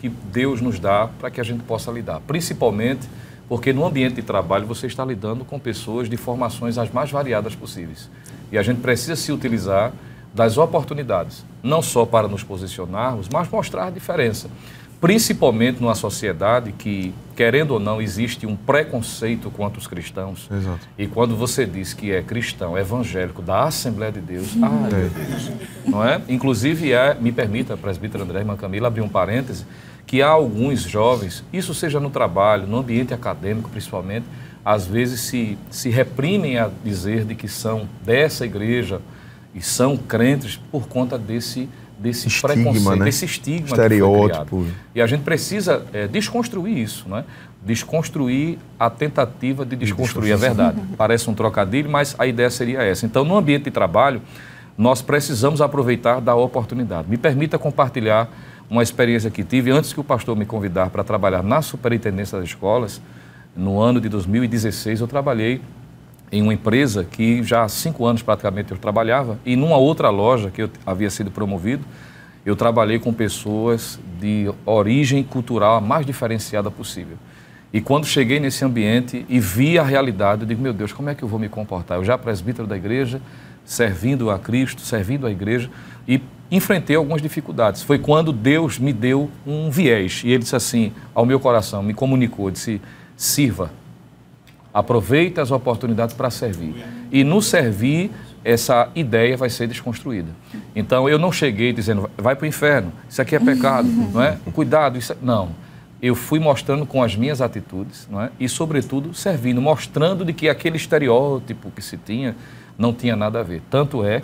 que Deus nos dá para que a gente possa lidar. Principalmente porque no ambiente de trabalho você está lidando com pessoas de formações as mais variadas possíveis. E a gente precisa se utilizar das oportunidades, não só para nos posicionarmos, mas mostrar a diferença. Principalmente numa sociedade que, querendo ou não, existe um preconceito quanto os cristãos. Exato. E quando você diz que é cristão, evangélico, da Assembleia de Deus, ai meu Deus, não é? Inclusive, me permita, presbítero André, irmã Camila, abrir um parêntese, que há alguns jovens, isso seja no trabalho, no ambiente acadêmico principalmente, às vezes se reprimem a dizer de que são dessa igreja e são crentes por conta desse estigma, preconceito, né? desse estigma Estereótipo. que foi criado. E a gente precisa desconstruir isso, né? Desconstruir a tentativa de desconstruir a verdade. Parece um trocadilho, mas a ideia seria essa. Então, no ambiente de trabalho, nós precisamos aproveitar da oportunidade. Me permita compartilhar uma experiência que tive antes que o pastor me convidar para trabalhar na superintendência das escolas. No ano de 2016, eu trabalhei em uma empresa que já há 5 anos praticamente eu trabalhava, e numa outra loja que eu havia sido promovido, eu trabalhei com pessoas de origem cultural a mais diferenciada possível. E quando cheguei nesse ambiente e vi a realidade, eu digo, meu Deus, como é que eu vou me comportar? Eu já presbítero da igreja, servindo a Cristo, servindo a igreja, e enfrentei algumas dificuldades. Foi quando Deus me deu um viés, e Ele disse assim, ao meu coração, me comunicou, disse, sirva, aproveite as oportunidades para servir. E no servir, essa ideia vai ser desconstruída. Então, eu não cheguei dizendo, vai para o inferno, isso aqui é pecado, não é? Cuidado, isso é... Não. Eu fui mostrando com as minhas atitudes, não é? E, sobretudo, servindo, mostrando de que aquele estereótipo que se tinha não tinha nada a ver. Tanto é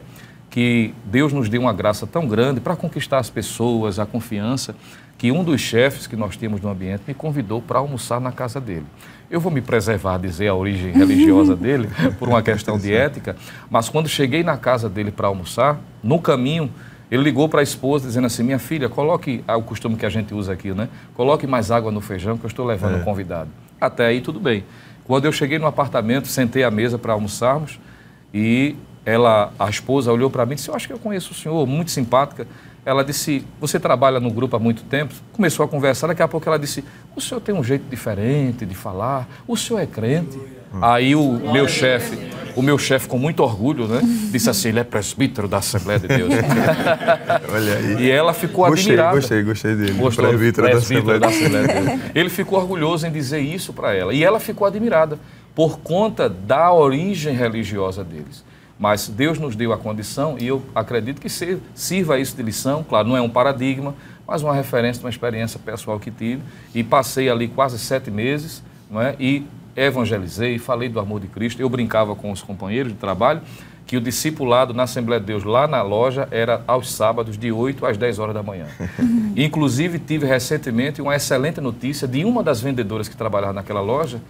que Deus nos deu uma graça tão grande para conquistar as pessoas, a confiança, que um dos chefes que nós tínhamos no ambiente me convidou para almoçar na casa dele. Eu vou me preservar a dizer a origem religiosa dele, por uma questão de ética, mas quando cheguei na casa dele para almoçar, no caminho, ele ligou para a esposa dizendo assim, minha filha, coloque, o costume que a gente usa aqui, né? Coloque mais água no feijão que eu estou levando um convidado. Até aí tudo bem. Quando eu cheguei no apartamento, sentei à mesa para almoçarmos e a esposa olhou para mim e disse, eu acho que eu conheço o senhor, muito simpática. Ela disse, você trabalha no grupo há muito tempo? Começou a conversar, daqui a pouco ela disse, o senhor tem um jeito diferente de falar, o senhor é crente? Aí o meu chefe com muito orgulho, né, disse assim, ele é presbítero da Assembleia de Deus. Olha aí. E ela ficou admirada. Gostei dele. Presbítero da Assembleia de Deus. Ele ficou orgulhoso em dizer isso para ela. E ela ficou admirada por conta da origem religiosa deles. Mas Deus nos deu a condição, e eu acredito que sirva isso de lição, claro, não é um paradigma, mas uma referência de uma experiência pessoal que tive, e passei ali quase 7 meses, não é? E evangelizei, falei do amor de Cristo. Eu brincava com os companheiros de trabalho que o discipulado na Assembleia de Deus, lá na loja, era aos sábados, de 8 às 10 horas da manhã. Inclusive, tive recentemente uma excelente notícia de uma das vendedoras que trabalhava naquela loja,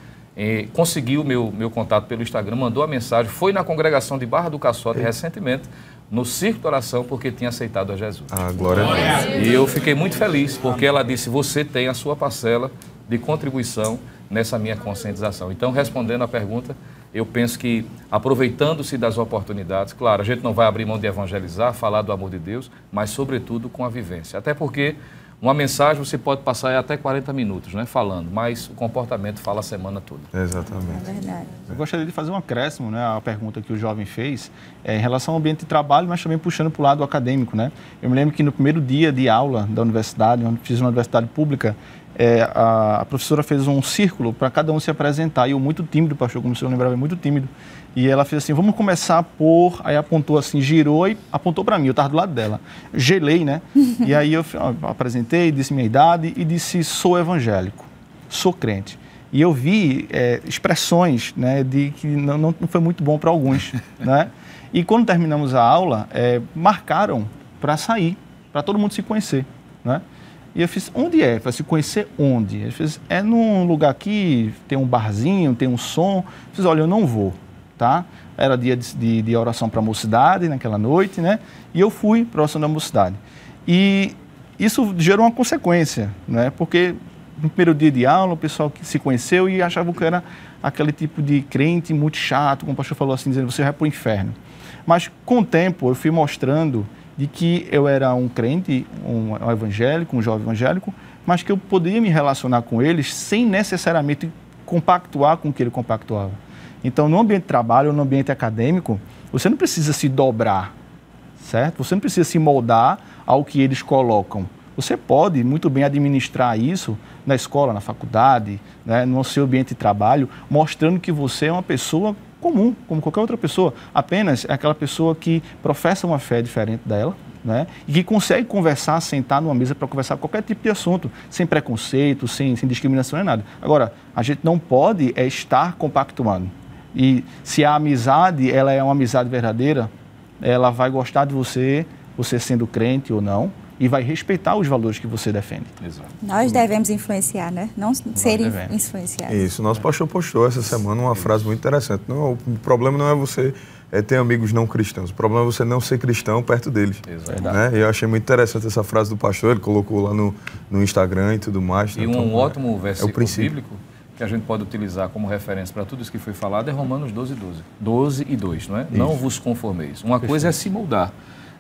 conseguiu meu contato pelo Instagram, mandou a mensagem, foi na congregação de Barra do Caçote recentemente, no Circo de Oração, porque tinha aceitado a Jesus. Glória a Deus. E eu fiquei muito feliz, porque ela disse, você tem a sua parcela de contribuição nessa minha conscientização. Então, respondendo à pergunta, eu penso que, aproveitando-se das oportunidades, claro, a gente não vai abrir mão de evangelizar, falar do amor de Deus, mas, sobretudo, com a vivência. Até porque uma mensagem você pode passar até 40 minutos, né, falando, mas o comportamento fala a semana toda. Exatamente. É verdade. Eu gostaria de fazer um acréscimo, né, à pergunta que o jovem fez, em relação ao ambiente de trabalho, mas também puxando para o lado acadêmico, né? Eu me lembro que no primeiro dia de aula da universidade, onde fiz uma universidade pública, a professora fez um círculo para cada um se apresentar, e eu muito tímido, pastor, como o senhor lembrava, muito tímido, e ela fez assim, vamos começar por... Aí apontou assim, girou e apontou para mim, eu estava do lado dela. Gelei, né? E aí eu apresentei, disse minha idade e disse, sou evangélico, sou crente. E eu vi expressões, né, de que não foi muito bom para alguns, né? E quando terminamos a aula, marcaram para sair, para todo mundo se conhecer, né? E eu fiz, onde é? Para se conhecer onde? Ele fez, é num lugar aqui, tem um barzinho, tem um som. Eu fiz, olha, eu não vou, tá? Era dia de oração para a mocidade naquela noite, né? E eu fui para a oração da mocidade. E isso gerou uma consequência, né? Porque no primeiro dia de aula, o pessoal que se conheceu e achava que era aquele tipo de crente muito chato, como o pastor falou assim, dizendo, você vai para o inferno. Mas com o tempo eu fui mostrando de que eu era um crente, um evangélico, um jovem evangélico, mas que eu poderia me relacionar com eles sem necessariamente compactuar com o que ele compactuava. Então, no ambiente de trabalho, no ambiente acadêmico, você não precisa se dobrar, certo? Você não precisa se moldar ao que eles colocam. Você pode muito bem administrar isso na escola, na faculdade, né, no seu ambiente de trabalho, mostrando que você é uma pessoa comum, como qualquer outra pessoa. Apenas é aquela pessoa que professa uma fé diferente dela, né, e que consegue conversar, sentar numa mesa para conversar qualquer tipo de assunto, sem preconceito, sem discriminação, nem nada. Agora, a gente não pode estar compactuando. E se a amizade ela é uma amizade verdadeira, ela vai gostar de você sendo crente ou não, e vai respeitar os valores que você defende. Exato. Nós devemos influenciar, né? Não ser influenciados. Isso, o nosso pastor postou essa semana uma frase muito interessante. Não, o problema não é você ter amigos não cristãos, o problema é você não ser cristão perto deles. Exato. Né? E eu achei muito interessante essa frase do pastor, ele colocou lá no Instagram e tudo mais. E então, um ótimo versículo bíblico que a gente pode utilizar como referência para tudo isso que foi falado é Romanos 12, 12. 12 e 2, não é? Isso. Não vos conformeis. Uma coisa é se moldar,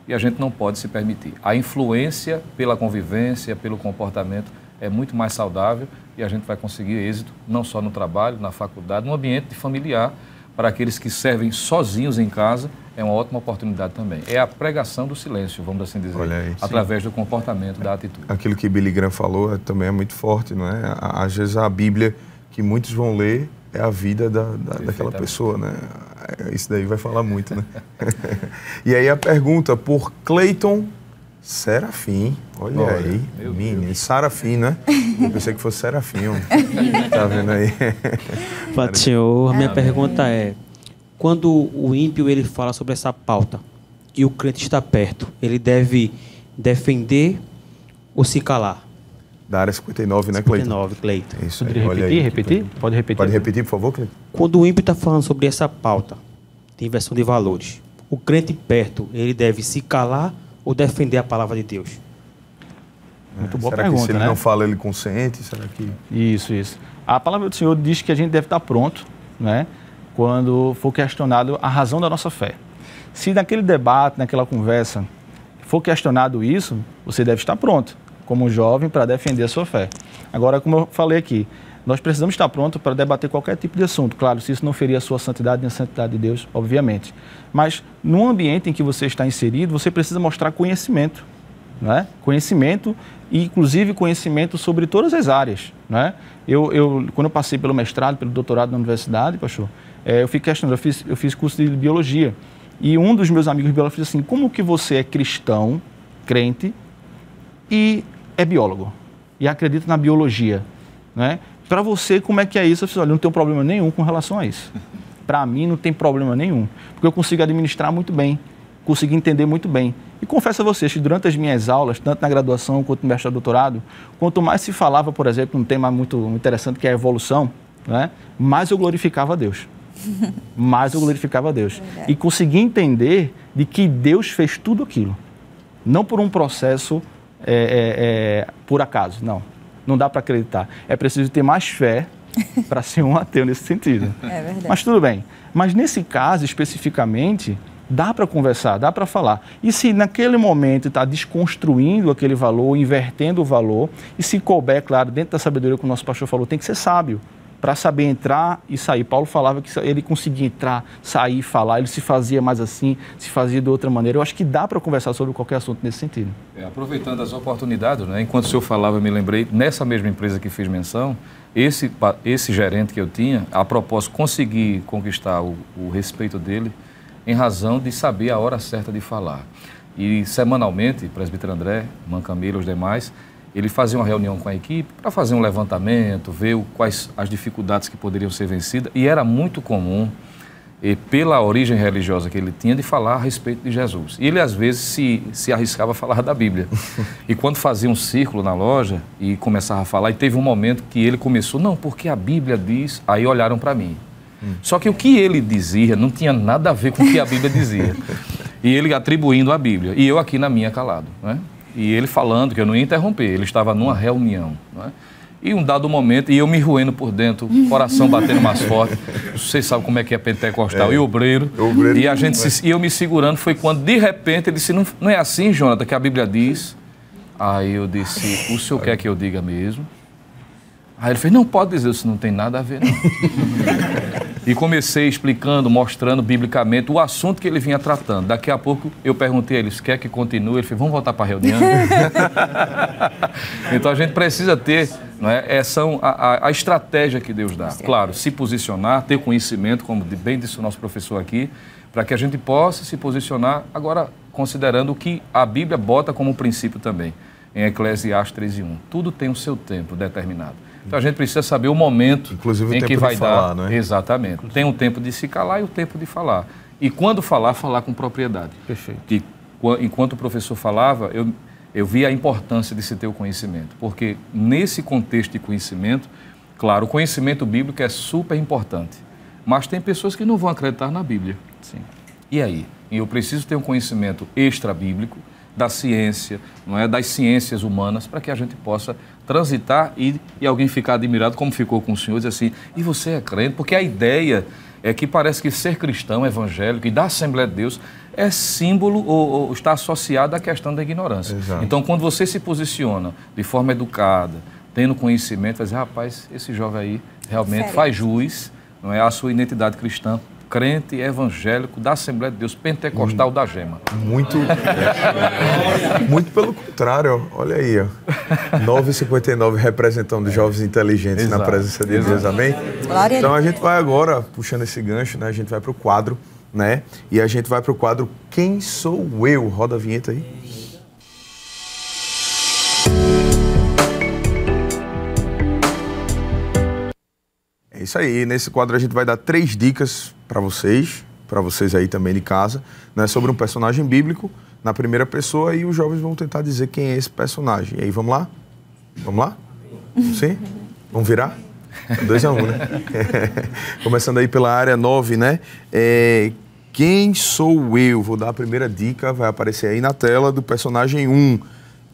e a gente não pode se permitir. A influência pela convivência, pelo comportamento, é muito mais saudável e a gente vai conseguir êxito, não só no trabalho, na faculdade, no ambiente familiar. Para aqueles que servem sozinhos em casa, é uma ótima oportunidade também. É a pregação do silêncio, vamos assim dizer, através do comportamento, da atitude. Aquilo que Billy Graham falou também é muito forte, não é? Às vezes a Bíblia que muitos vão ler é a vida daquela pessoa, né? Isso daí vai falar muito, né? E aí a pergunta por Cleiton Serafim. Olha aí, menino, Sarafim, né? Eu pensei que fosse Serafim. Tá vendo aí? Pai Senhor, a minha pergunta é, quando o ímpio ele fala sobre essa pauta e o crente está perto, ele deve defender ou se calar? da área 59, né, Cleiton? 59, Cleiton. Isso Poderia aí, olha repetir? aí. Pode repetir? Pode repetir, por favor, Cleiton? Quando o ímpio está falando sobre essa pauta de inversão de valores, o crente perto, ele deve se calar ou defender a palavra de Deus? Muito boa será pergunta, que se ele né? não fala, ele consente? Será que... Isso. A palavra do Senhor diz que a gente deve estar pronto, né, quando for questionado a razão da nossa fé. Se naquele debate, naquela conversa, for questionado isso, você deve estar pronto, como jovem, para defender a sua fé. Agora, como eu falei aqui, nós precisamos estar prontos para debater qualquer tipo de assunto. Claro, se isso não ferir a sua santidade nem a santidade de Deus, obviamente. Mas, num ambiente em que você está inserido, você precisa mostrar conhecimento. Né? Conhecimento e, inclusive, conhecimento sobre todas as áreas. Né? Quando eu passei pelo mestrado, pelo doutorado na universidade, pastor, eu fiquei questionando, eu fiz curso de biologia. E um dos meus amigos biólogos disse assim, como que você é cristão, crente, e é biólogo? E acredita na biologia? Né? Para você, como é que é isso? Eu falei, olha, não tenho problema nenhum com relação a isso. Para mim, não tem problema nenhum. Porque eu consigo administrar muito bem, consigo entender muito bem. E confesso a vocês que durante as minhas aulas, tanto na graduação quanto no mestrado e doutorado, quanto mais se falava, por exemplo, um tema muito interessante que é a evolução, né? Mais eu glorificava a Deus. Mais eu glorificava a Deus. E consegui entender de que Deus fez tudo aquilo. Não por um processo por acaso, não. Não dá para acreditar. É preciso ter mais fé para ser um ateu nesse sentido. É verdade. Mas tudo bem. Mas nesse caso, especificamente, dá para conversar, dá para falar. E se naquele momento está desconstruindo aquele valor, invertendo o valor, e se couber, claro, dentro da sabedoria que o nosso pastor falou, tem que ser sábio para saber entrar e sair. Paulo falava que ele conseguia entrar, sair, falar, ele se fazia mais assim, se fazia de outra maneira. Eu acho que dá para conversar sobre qualquer assunto nesse sentido. Aproveitando as oportunidades, né? Enquanto o senhor falava, eu me lembrei, nessa mesma empresa que fiz menção, esse gerente que eu tinha, a propósito, consegui conquistar o respeito dele em razão de saber a hora certa de falar. E semanalmente, presbítero André, irmã Camila e os demais, ele fazia uma reunião com a equipe para fazer um levantamento, ver quais as dificuldades que poderiam ser vencidas. E era muito comum, pela origem religiosa que ele tinha, de falar a respeito de Jesus. E ele, às vezes, se arriscava a falar da Bíblia. E quando fazia um círculo na loja e começava a falar, e teve um momento que ele começou, não, porque a Bíblia diz... Aí olharam para mim. Só que o que ele dizia não tinha nada a ver com o que a Bíblia dizia. E ele atribuindo a Bíblia. E eu aqui na minha calado, né? E ele falando que eu não ia interromper, ele estava numa reunião, né? E um dado momento, e eu me roendo por dentro, coração batendo mais forte. Vocês sabem como é que é pentecostal e obreiro. E a gente e eu me segurando, foi quando de repente ele disse, não é assim, Jonathan, que a Bíblia diz. Aí eu disse, o senhor quer que eu diga mesmo? Aí ele fez, não pode dizer, isso não tem nada a ver, não. E comecei explicando, mostrando biblicamente o assunto que ele vinha tratando. Daqui a pouco eu perguntei a ele, quer que continue? Ele fez, vamos voltar para a reunião? Então a gente precisa ter, não é, a estratégia que Deus dá. Claro, se posicionar, ter conhecimento, como bem disse o nosso professor aqui, para que a gente possa se posicionar, agora considerando o que a Bíblia bota como princípio também, em Eclesiastes 3:1. Tudo tem o seu tempo determinado. Então a gente precisa saber o momento em que vai dar. Não é? Exatamente. Tem o tempo de se calar e o tempo de falar. E quando falar, falar com propriedade. Perfeito. E enquanto o professor falava, eu vi a importância de se ter o conhecimento. Porque nesse contexto de conhecimento, claro, o conhecimento bíblico é super importante. Mas tem pessoas que não vão acreditar na Bíblia. Sim. E aí? Eu preciso ter um conhecimento extra-bíblico da ciência, não é, das ciências humanas, para que a gente possa transitar e alguém ficar admirado, como ficou com o senhor, dizer assim, e você é crente? Porque a ideia é que parece que ser cristão, evangélico e da Assembleia de Deus é símbolo ou está associado à questão da ignorância. Exato. Então, quando você se posiciona de forma educada, tendo conhecimento, vai dizer, rapaz, esse jovem aí realmente faz jus, não é, à sua identidade cristã, crente, evangélico, da Assembleia de Deus, pentecostal da Gema. Muito pelo contrário, olha aí, ó. 9h59 representando jovens inteligentes. Exato. Na presença de Deus, amém? Glória. Então a gente vai agora, puxando esse gancho, né? A gente vai para o quadro, né? E a gente vai para o quadro Quem Sou Eu? Roda a vinheta aí. É isso aí, nesse quadro a gente vai dar 3 dicas para vocês aí também de casa, né, sobre um personagem bíblico na primeira pessoa e os jovens vão tentar dizer quem é esse personagem. E aí, vamos lá? Vamos lá? Sim? Vamos virar? 2-1, né? Começando aí pela área 9, né? Quem sou eu? Vou dar a primeira dica, vai aparecer aí na tela do personagem 1.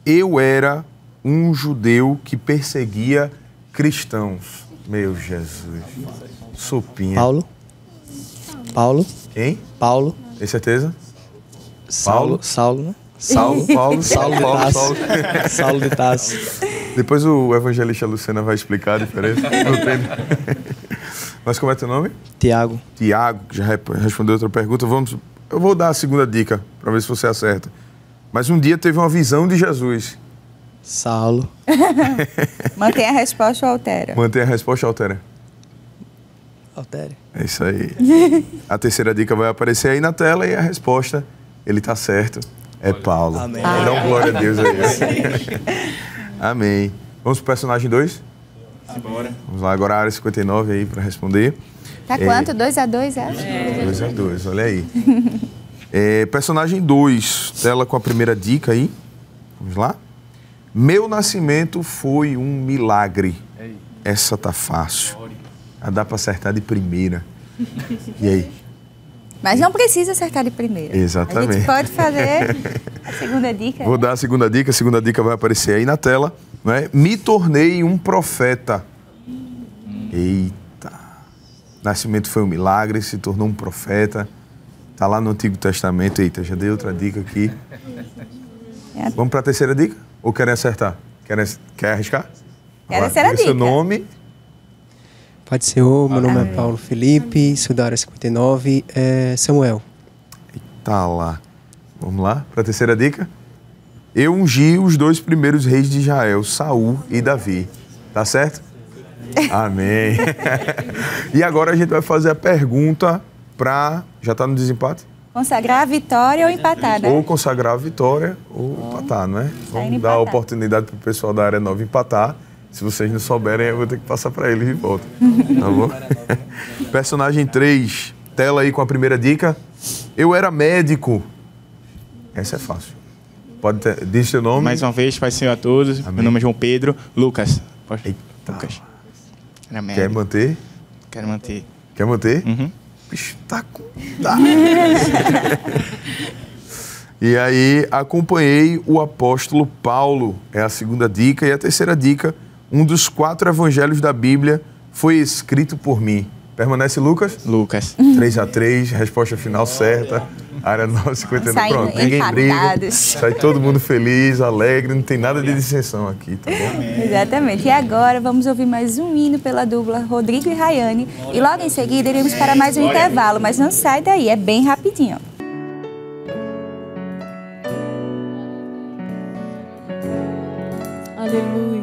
Eu era um judeu que perseguia cristãos. Meu Jesus. Sopinha. Paulo. Quem? Paulo. Tem certeza? Saulo, né? Saulo de Tarso. Depois o evangelista Luciana vai explicar a diferença. Não tem. Mas como é teu nome? Tiago. Tiago, que já respondeu outra pergunta. Eu vou dar a segunda dica, para ver se você acerta. Mas um dia teve uma visão de Jesus. Saulo. Mantém a resposta ou altera? Mantém a resposta ou altera? Altere. É isso aí. A terceira dica vai aparecer aí na tela e a resposta, ele tá certo, é Paulo. Amém. Dá um glória a Deus aí. Amém. Vamos pro personagem 2? Bora. Vamos lá, agora a área 59 aí para responder. Tá quanto? 2-2, é? 2-2, olha aí. Personagem 2, tela com a primeira dica aí. Vamos lá. Meu nascimento foi um milagre. Essa tá fácil. Dá para acertar de primeira. E aí? Mas não precisa acertar de primeira. Exatamente. A gente pode fazer a segunda dica. Vou dar a segunda dica vai aparecer aí na tela. Não é? Me tornei um profeta. Eita. Nascimento foi um milagre, se tornou um profeta. Está lá no Antigo Testamento. Eita, já dei outra dica aqui. Vamos para a terceira dica? Ou querem acertar? Quer arriscar? Quero a terceira dica. Seu nome? Pode ser meu nome é Paulo Felipe, sou da área 59, Samuel. Tá lá. Vamos lá para a terceira dica? Eu ungi os 2 primeiros reis de Israel, Saul e Davi. Tá certo? Amém. E agora a gente vai fazer a pergunta para... Já tá no desempate? Consagrar a vitória ou empatar, né? Ou consagrar a vitória ou empatar, não é? Vamos dar a oportunidade para o pessoal da área 9 empatar. Se vocês não souberem, eu vou ter que passar para eles de volta. Tá bom? Personagem 3, tela aí com a primeira dica. Eu era médico. Essa é fácil. Diz seu nome. Mais uma vez, Pai Senhor a todos. Amém. Meu nome é João Pedro. Lucas. Eita. Lucas. Era médico. Quer manter? Quero manter. Quer manter? Uhum. Bicho, tá com... E aí, acompanhei o apóstolo Paulo. É a segunda dica. E a terceira dica, um dos 4 evangelhos da Bíblia foi escrito por mim. Permanece Lucas? Lucas. 3-3, resposta final certa. Área 959. Pronto, ninguém briga. Sai todo mundo feliz, alegre, não tem nada de dissensão aqui, tá bom? Exatamente. E agora vamos ouvir mais um hino pela dupla Rodrigo e Rayane. E logo em seguida iremos para mais um intervalo, mas não sai daí, é bem rapidinho. Aleluia.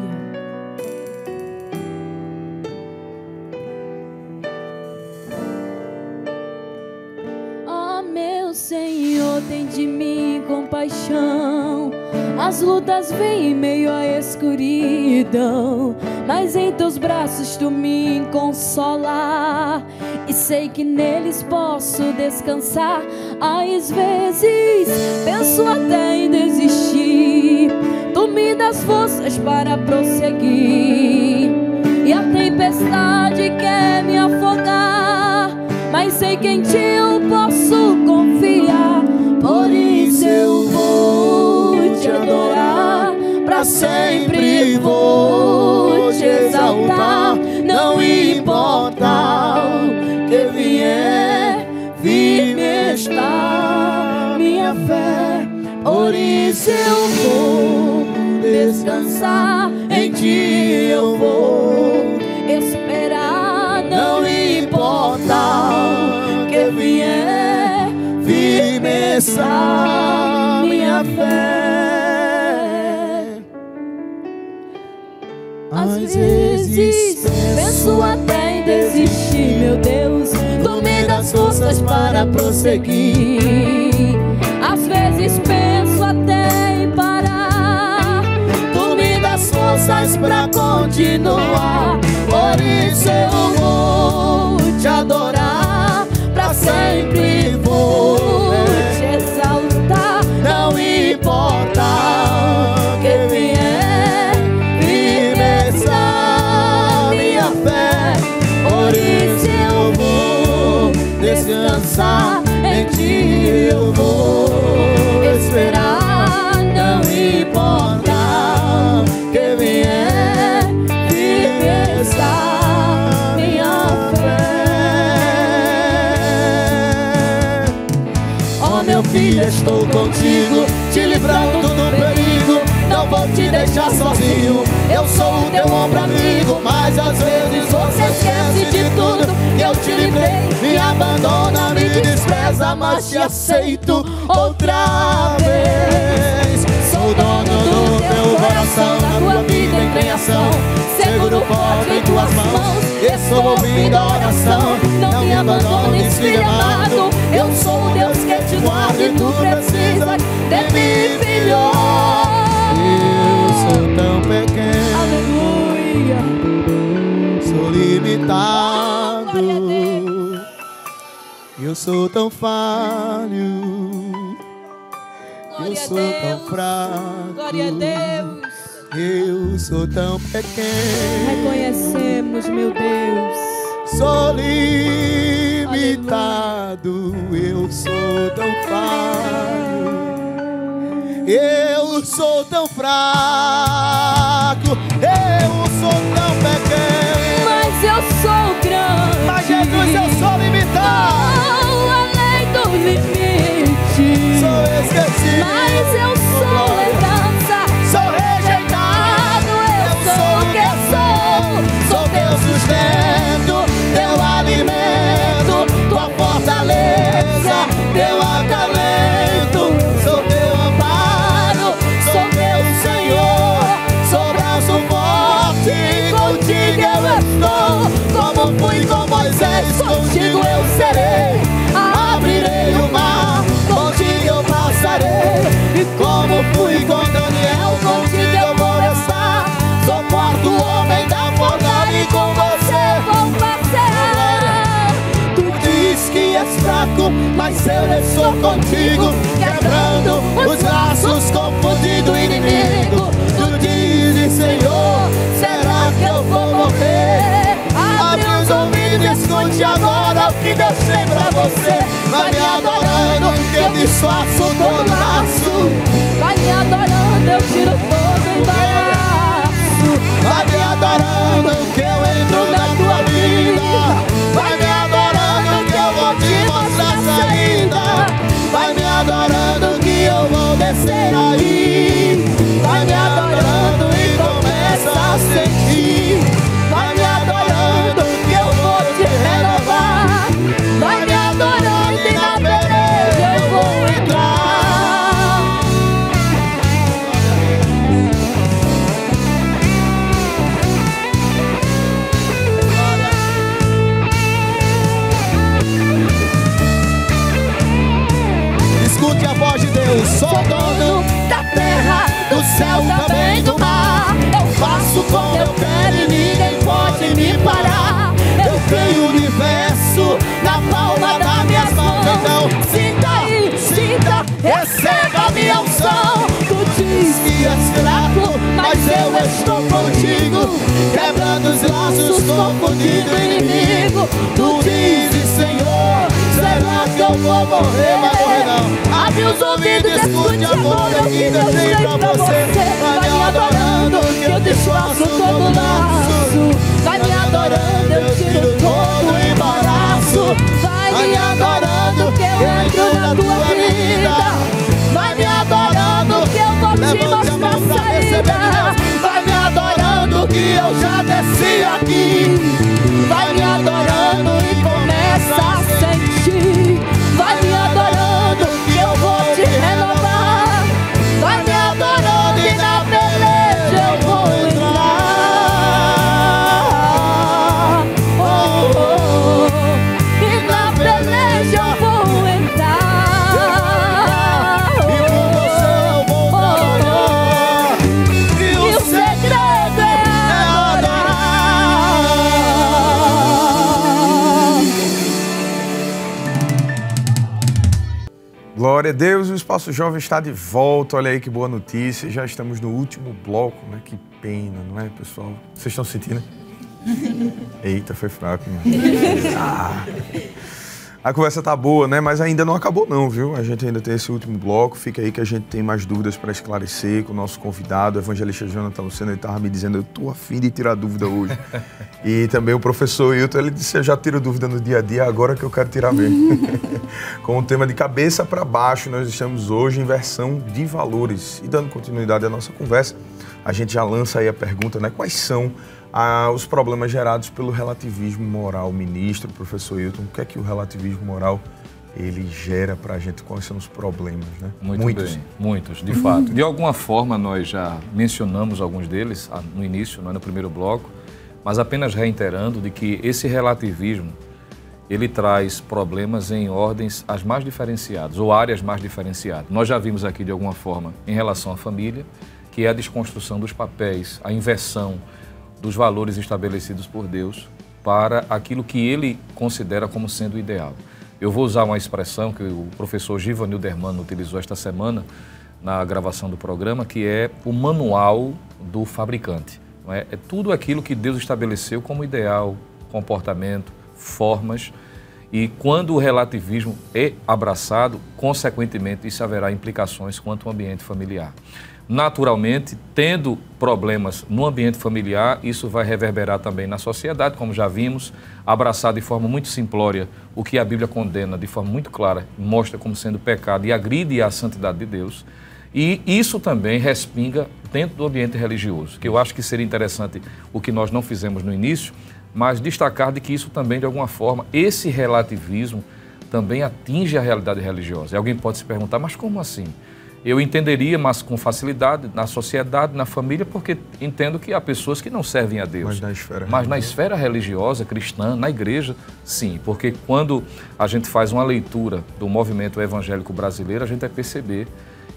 Ó meu Senhor, tem de mim compaixão. As lutas vêm em meio à escuridão, mas em teus braços tu me consola, e sei que neles posso descansar. Às vezes penso até em desistir, tu me das forças para prosseguir, e a tempestade quer me afogar, mas sei que em ti eu posso confiar. Por isso eu vou te adorar, pra sempre vou te exaltar. Não importa o que vier, firme está minha fé. Por isso eu vou descansar, em ti eu vou esperar. Não importa o que vier, firme está minha fé. Às vezes penso até em desistir, meu Deus, tu me das forças para prosseguir. Às vezes penso até em parar, tu me das forças para continuar. Por isso eu vou te adorar, pra sempre vou te exaltar. Não importa o que vier, estou contigo, te livrando do perigo. Não vou te deixar sozinho, eu sou o teu ombro amigo. Mas às vezes você esquece de tudo que eu te livrei. Me abandona, me despreza, mas te aceito outra vez. Sou dono do teu coração, na tua vida entrei em ação. Seguro forte em tuas mãos, estou ouvindo a oração. Não me abandones, filho amado, eu sou o Deus que te guarda e tu precisas de mim, filho. Eu sou tão pequeno, aleluia, sou limitado, eu sou tão falho, eu sou tão fraco, glória a Deus. Eu sou tão pequeno, reconhecemos, meu Deus. Sou limitado, eu sou tão falho, eu sou tão fraco, eu sou tão pequeno. Mas eu sou grande. Mas Jesus, eu sou limitado. Sou além do limite. Sou esquecido. Mas eu sou lembrança. Sou rejeitado. Eu sou o que sou. Sou teu sustento, teu alimento, tua fortaleza, teu acalento. Sou teu amparo, sou teu Senhor. Sou braço forte, contigo eu estou. Como fui com Moisés, contigo eu serei. Abrirei o mar, contigo eu passarei. E como fui com Daniel, contigo eu vou estar. Sou quarto homem da fornalha e com você vou passear. Tu diz que és fraco, mas eu estou contigo, quebrando os laços, confundindo o inimigo. Tu dizes, Senhor, será que eu vou morrer? Abre os ouvidos e escute agora o que Deus tem pra você. Vai me adorando que eu disfarço todo laço. Vai me adorando, eu tiro todo embaraço. Vai me adorando que eu entro na tua vida. Vai me adorando que eu vou te mostrar a saída. Vai me adorando que eu vou descer aí. Vai me adorando e começa a sentir. Vai me adorando que eu vou te renovar. Vai me adorando e na beleza eu vou entrar. Escute a voz de Deus. Sou dono da terra, do céu também do mar. Eu faço como eu quero e ninguém pode me parar. Eu tenho o universo na palma das minhas mãos. Então sinta aí, sinta, receba a minha unção. Tu diz que és fraco, mas eu estou contigo, quebrando os laços, confundindo o inimigo. Tu dizes, Senhor, será que eu vou morrer? Vai morrer não. Abre os ouvidos, escute agora o que Deus tem pra você. Vai me adorando que eu disfarço todo laço. Vai me adorando, eu tiro todo o embaraço. Vai me adorando que eu entro na tua vida. Vai me adorando que eu vou te mostrar a saída. Vai me adorando que eu já desci aqui. Vai me adorando e começa a sentir. Vai me adorando que eu vou te renovar. Vai me adorando e na beleza eu vou entrar. Oh, oh, oh. E na beleza eu vou entrar. E com você eu vou adorar. E o segredo é adorar. Glória a Deus, o Espaço Jovem está de volta. Olha aí que boa notícia. Já estamos no último bloco, né? Que pena, não é, pessoal? Vocês estão sentindo? Eita, foi fraco, mano. A conversa tá boa, né? Mas ainda não acabou não, viu? A gente ainda tem esse último bloco. Fica aí que a gente tem mais dúvidas para esclarecer com o nosso convidado, o evangelista Jonathan Lucena. Ele estava me dizendo, eu tô a fim de tirar dúvida hoje. E também o professor Hilton, ele disse, eu já tiro dúvida no dia a dia, agora que eu quero tirar mesmo. Com o tema de cabeça para baixo, nós estamos hoje em inversão de valores. E dando continuidade à nossa conversa, a gente já lança aí a pergunta, né? Quais são os problemas gerados pelo relativismo moral? Ministro, professor Hilton, o que é que o relativismo moral ele gera para a gente? Quais são os problemas, né? Muitos. Bem, muitos, de fato. De alguma forma, nós já mencionamos alguns deles no início, no primeiro bloco, mas apenas reiterando de que esse relativismo, ele traz problemas em ordens as mais diferenciadas, ou áreas mais diferenciadas. Nós já vimos aqui, de alguma forma, em relação à família, que é a desconstrução dos papéis, a inversão dos valores estabelecidos por Deus para aquilo que ele considera como sendo ideal. Eu vou usar uma expressão que o professor Givanil Dermano utilizou esta semana na gravação do programa, que é o manual do fabricante. Não é? É tudo aquilo que Deus estabeleceu como ideal, comportamento, formas, e quando o relativismo é abraçado, consequentemente, isso haverá implicações quanto ao ambiente familiar. Naturalmente, tendo problemas no ambiente familiar, isso vai reverberar também na sociedade, como já vimos, abraçar de forma muito simplória o que a Bíblia condena de forma muito clara, mostra como sendo pecado e agride a santidade de Deus. E isso também respinga dentro do ambiente religioso, que eu acho que seria interessante o que nós não fizemos no início, mas destacar de que isso também, de alguma forma, esse relativismo também atinge a realidade religiosa. E alguém pode se perguntar, mas como assim? Eu entenderia, mas com facilidade, na sociedade, na família, porque entendo que há pessoas que não servem a Deus. Mas na esfera religiosa, cristã, na igreja, sim. Porque quando a gente faz uma leitura do movimento evangélico brasileiro, a gente vai perceber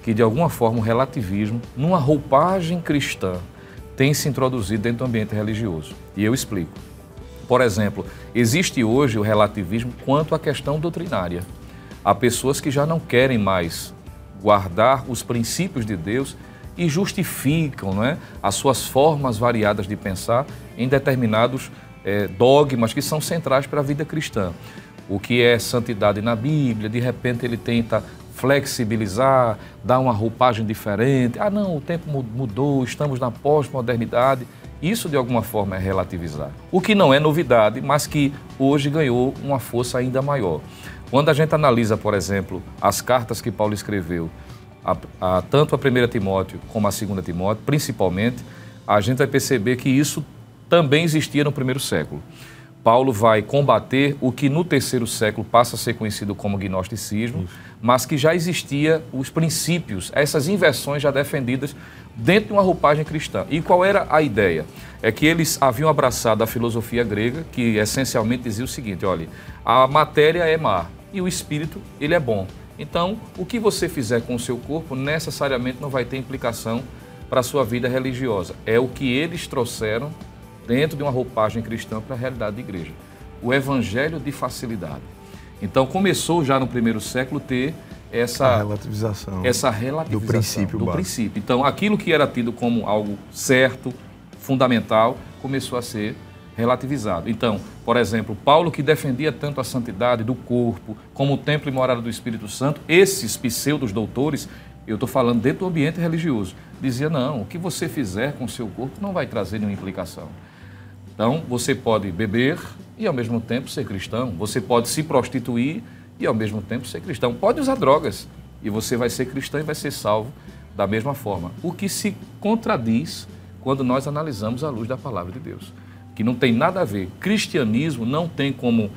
que, de alguma forma, o relativismo, numa roupagem cristã, tem se introduzido dentro do ambiente religioso. E eu explico. Por exemplo, existe hoje o relativismo quanto à questão doutrinária. Há pessoas que já não querem mais guardar os princípios de Deus e justificam, não é, as suas formas variadas de pensar em determinados dogmas que são centrais para a vida cristã. O que é santidade na Bíblia, de repente ele tenta flexibilizar, dar uma roupagem diferente. Ah, não, o tempo mudou, estamos na pós-modernidade. Isso, de alguma forma, é relativizar. O que não é novidade, mas que hoje ganhou uma força ainda maior. Quando a gente analisa, por exemplo, as cartas que Paulo escreveu, tanto a 1 Timóteo como a 2 Timóteo, principalmente, a gente vai perceber que isso também existia no primeiro século. Paulo vai combater o que no terceiro século passa a ser conhecido como gnosticismo, mas que já existia os princípios, essas inversões já defendidas dentro de uma roupagem cristã. E qual era a ideia? É que eles haviam abraçado a filosofia grega, que essencialmente dizia o seguinte, olha, a matéria é má e o espírito, ele é bom. Então, o que você fizer com o seu corpo necessariamente não vai ter implicação para a sua vida religiosa. É o que eles trouxeram dentro de uma roupagem cristã para a realidade da igreja. O evangelho de facilidade. Então, começou já no primeiro século ter essa relativização do princípio. Então, aquilo que era tido como algo certo, fundamental, começou a ser relativizado. Então, por exemplo, Paulo, que defendia tanto a santidade do corpo como o templo e morada do Espírito Santo, esses pseudos doutores, eu estou falando dentro do ambiente religioso, dizia, não, o que você fizer com o seu corpo não vai trazer nenhuma implicação. Então, você pode beber e, ao mesmo tempo, ser cristão. Você pode se prostituir e, ao mesmo tempo, ser cristão. Pode usar drogas e você vai ser cristão e vai ser salvo da mesma forma. O que se contradiz quando nós analisamos à luz da palavra de Deus. Que não tem nada a ver. Cristianismo não tem como...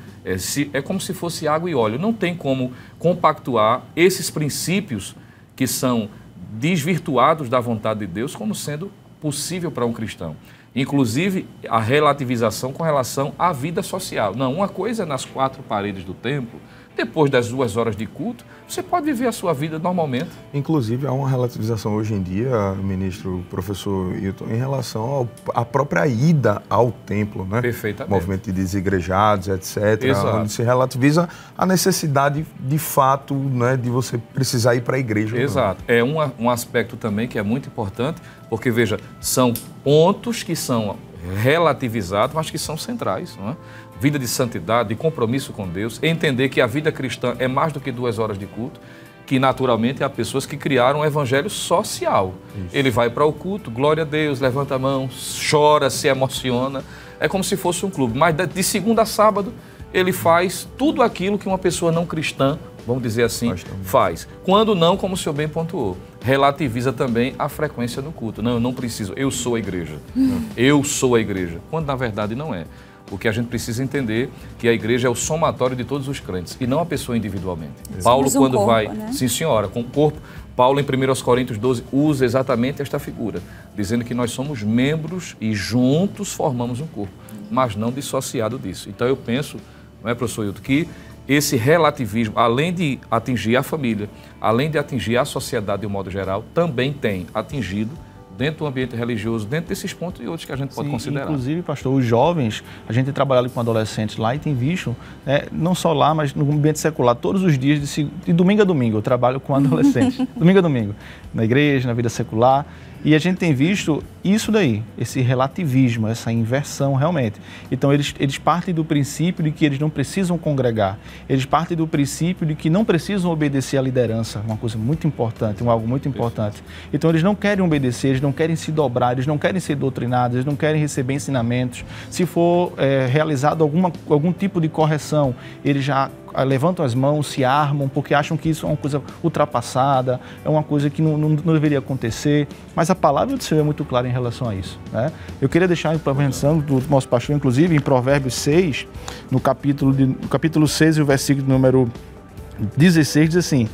É como se fosse água e óleo. Não tem como compactuar esses princípios que são desvirtuados da vontade de Deus como sendo possível para um cristão. Inclusive, a relativização com relação à vida social. Não, uma coisa é nas quatro paredes do templo, depois das 2 horas de culto, você pode viver a sua vida normalmente. Inclusive, há uma relativização hoje em dia, ministro, professor Hilton, em relação à própria ida ao templo, né? Perfeitamente. Movimento de desigrejados, etc., exato, onde se relativiza a necessidade, de fato, né, de você precisar ir para a igreja. Exato. Não. É um aspecto também que é muito importante, porque, veja, são pontos que são relativizados, mas que são centrais, não é? Vida de santidade, de compromisso com Deus, entender que a vida cristã é mais do que 2 horas de culto, que naturalmente há pessoas que criaram um evangelho social. Isso. Ele vai para o culto, glória a Deus, levanta a mão, chora, se emociona, é como se fosse um clube, mas de segunda a sábado ele faz tudo aquilo que uma pessoa não cristã, vamos dizer assim, faz. Quando não, como o senhor bem pontuou, relativiza também a frequência no culto. Não, eu não preciso, eu sou a igreja. Eu sou a igreja. Quando na verdade não é. Porque a gente precisa entender que a igreja é o somatório de todos os crentes e não a pessoa individualmente. Paulo, quando corpo, vai, né? Sim senhora, com o corpo, Paulo em 1 Coríntios 12 usa exatamente esta figura, dizendo que nós somos membros e juntos formamos um corpo, mas não dissociado disso. Então eu penso, não é, professor Hilton, que esse relativismo, além de atingir a família, além de atingir a sociedade de um modo geral, também tem atingido dentro do ambiente religioso, dentro desses pontos e outros que a gente pode considerar. Inclusive, pastor, os jovens, a gente tem trabalhado com adolescentes lá e tem visto, não só lá, mas no ambiente secular, todos os dias, de domingo a domingo, eu trabalho com adolescentes, domingo a domingo, na igreja, na vida secular, e a gente tem visto isso daí, esse relativismo, essa inversão realmente. Então, eles partem do princípio de que eles não precisam congregar, eles partem do princípio de que não precisam obedecer à liderança, uma coisa muito importante, algo muito importante. Então, eles não querem obedecer, eles não querem se dobrar, eles não querem ser doutrinados, eles não querem receber ensinamentos. Se for realizado algum tipo de correção, eles já levantam as mãos, se armam, porque acham que isso é uma coisa ultrapassada, é uma coisa que não deveria acontecer. Mas a palavra do Senhor é muito clara em relação a isso, né? Eu queria deixar a informação do nosso pastor, inclusive, em Provérbios 6, no capítulo 6, o versículo número 16, diz assim,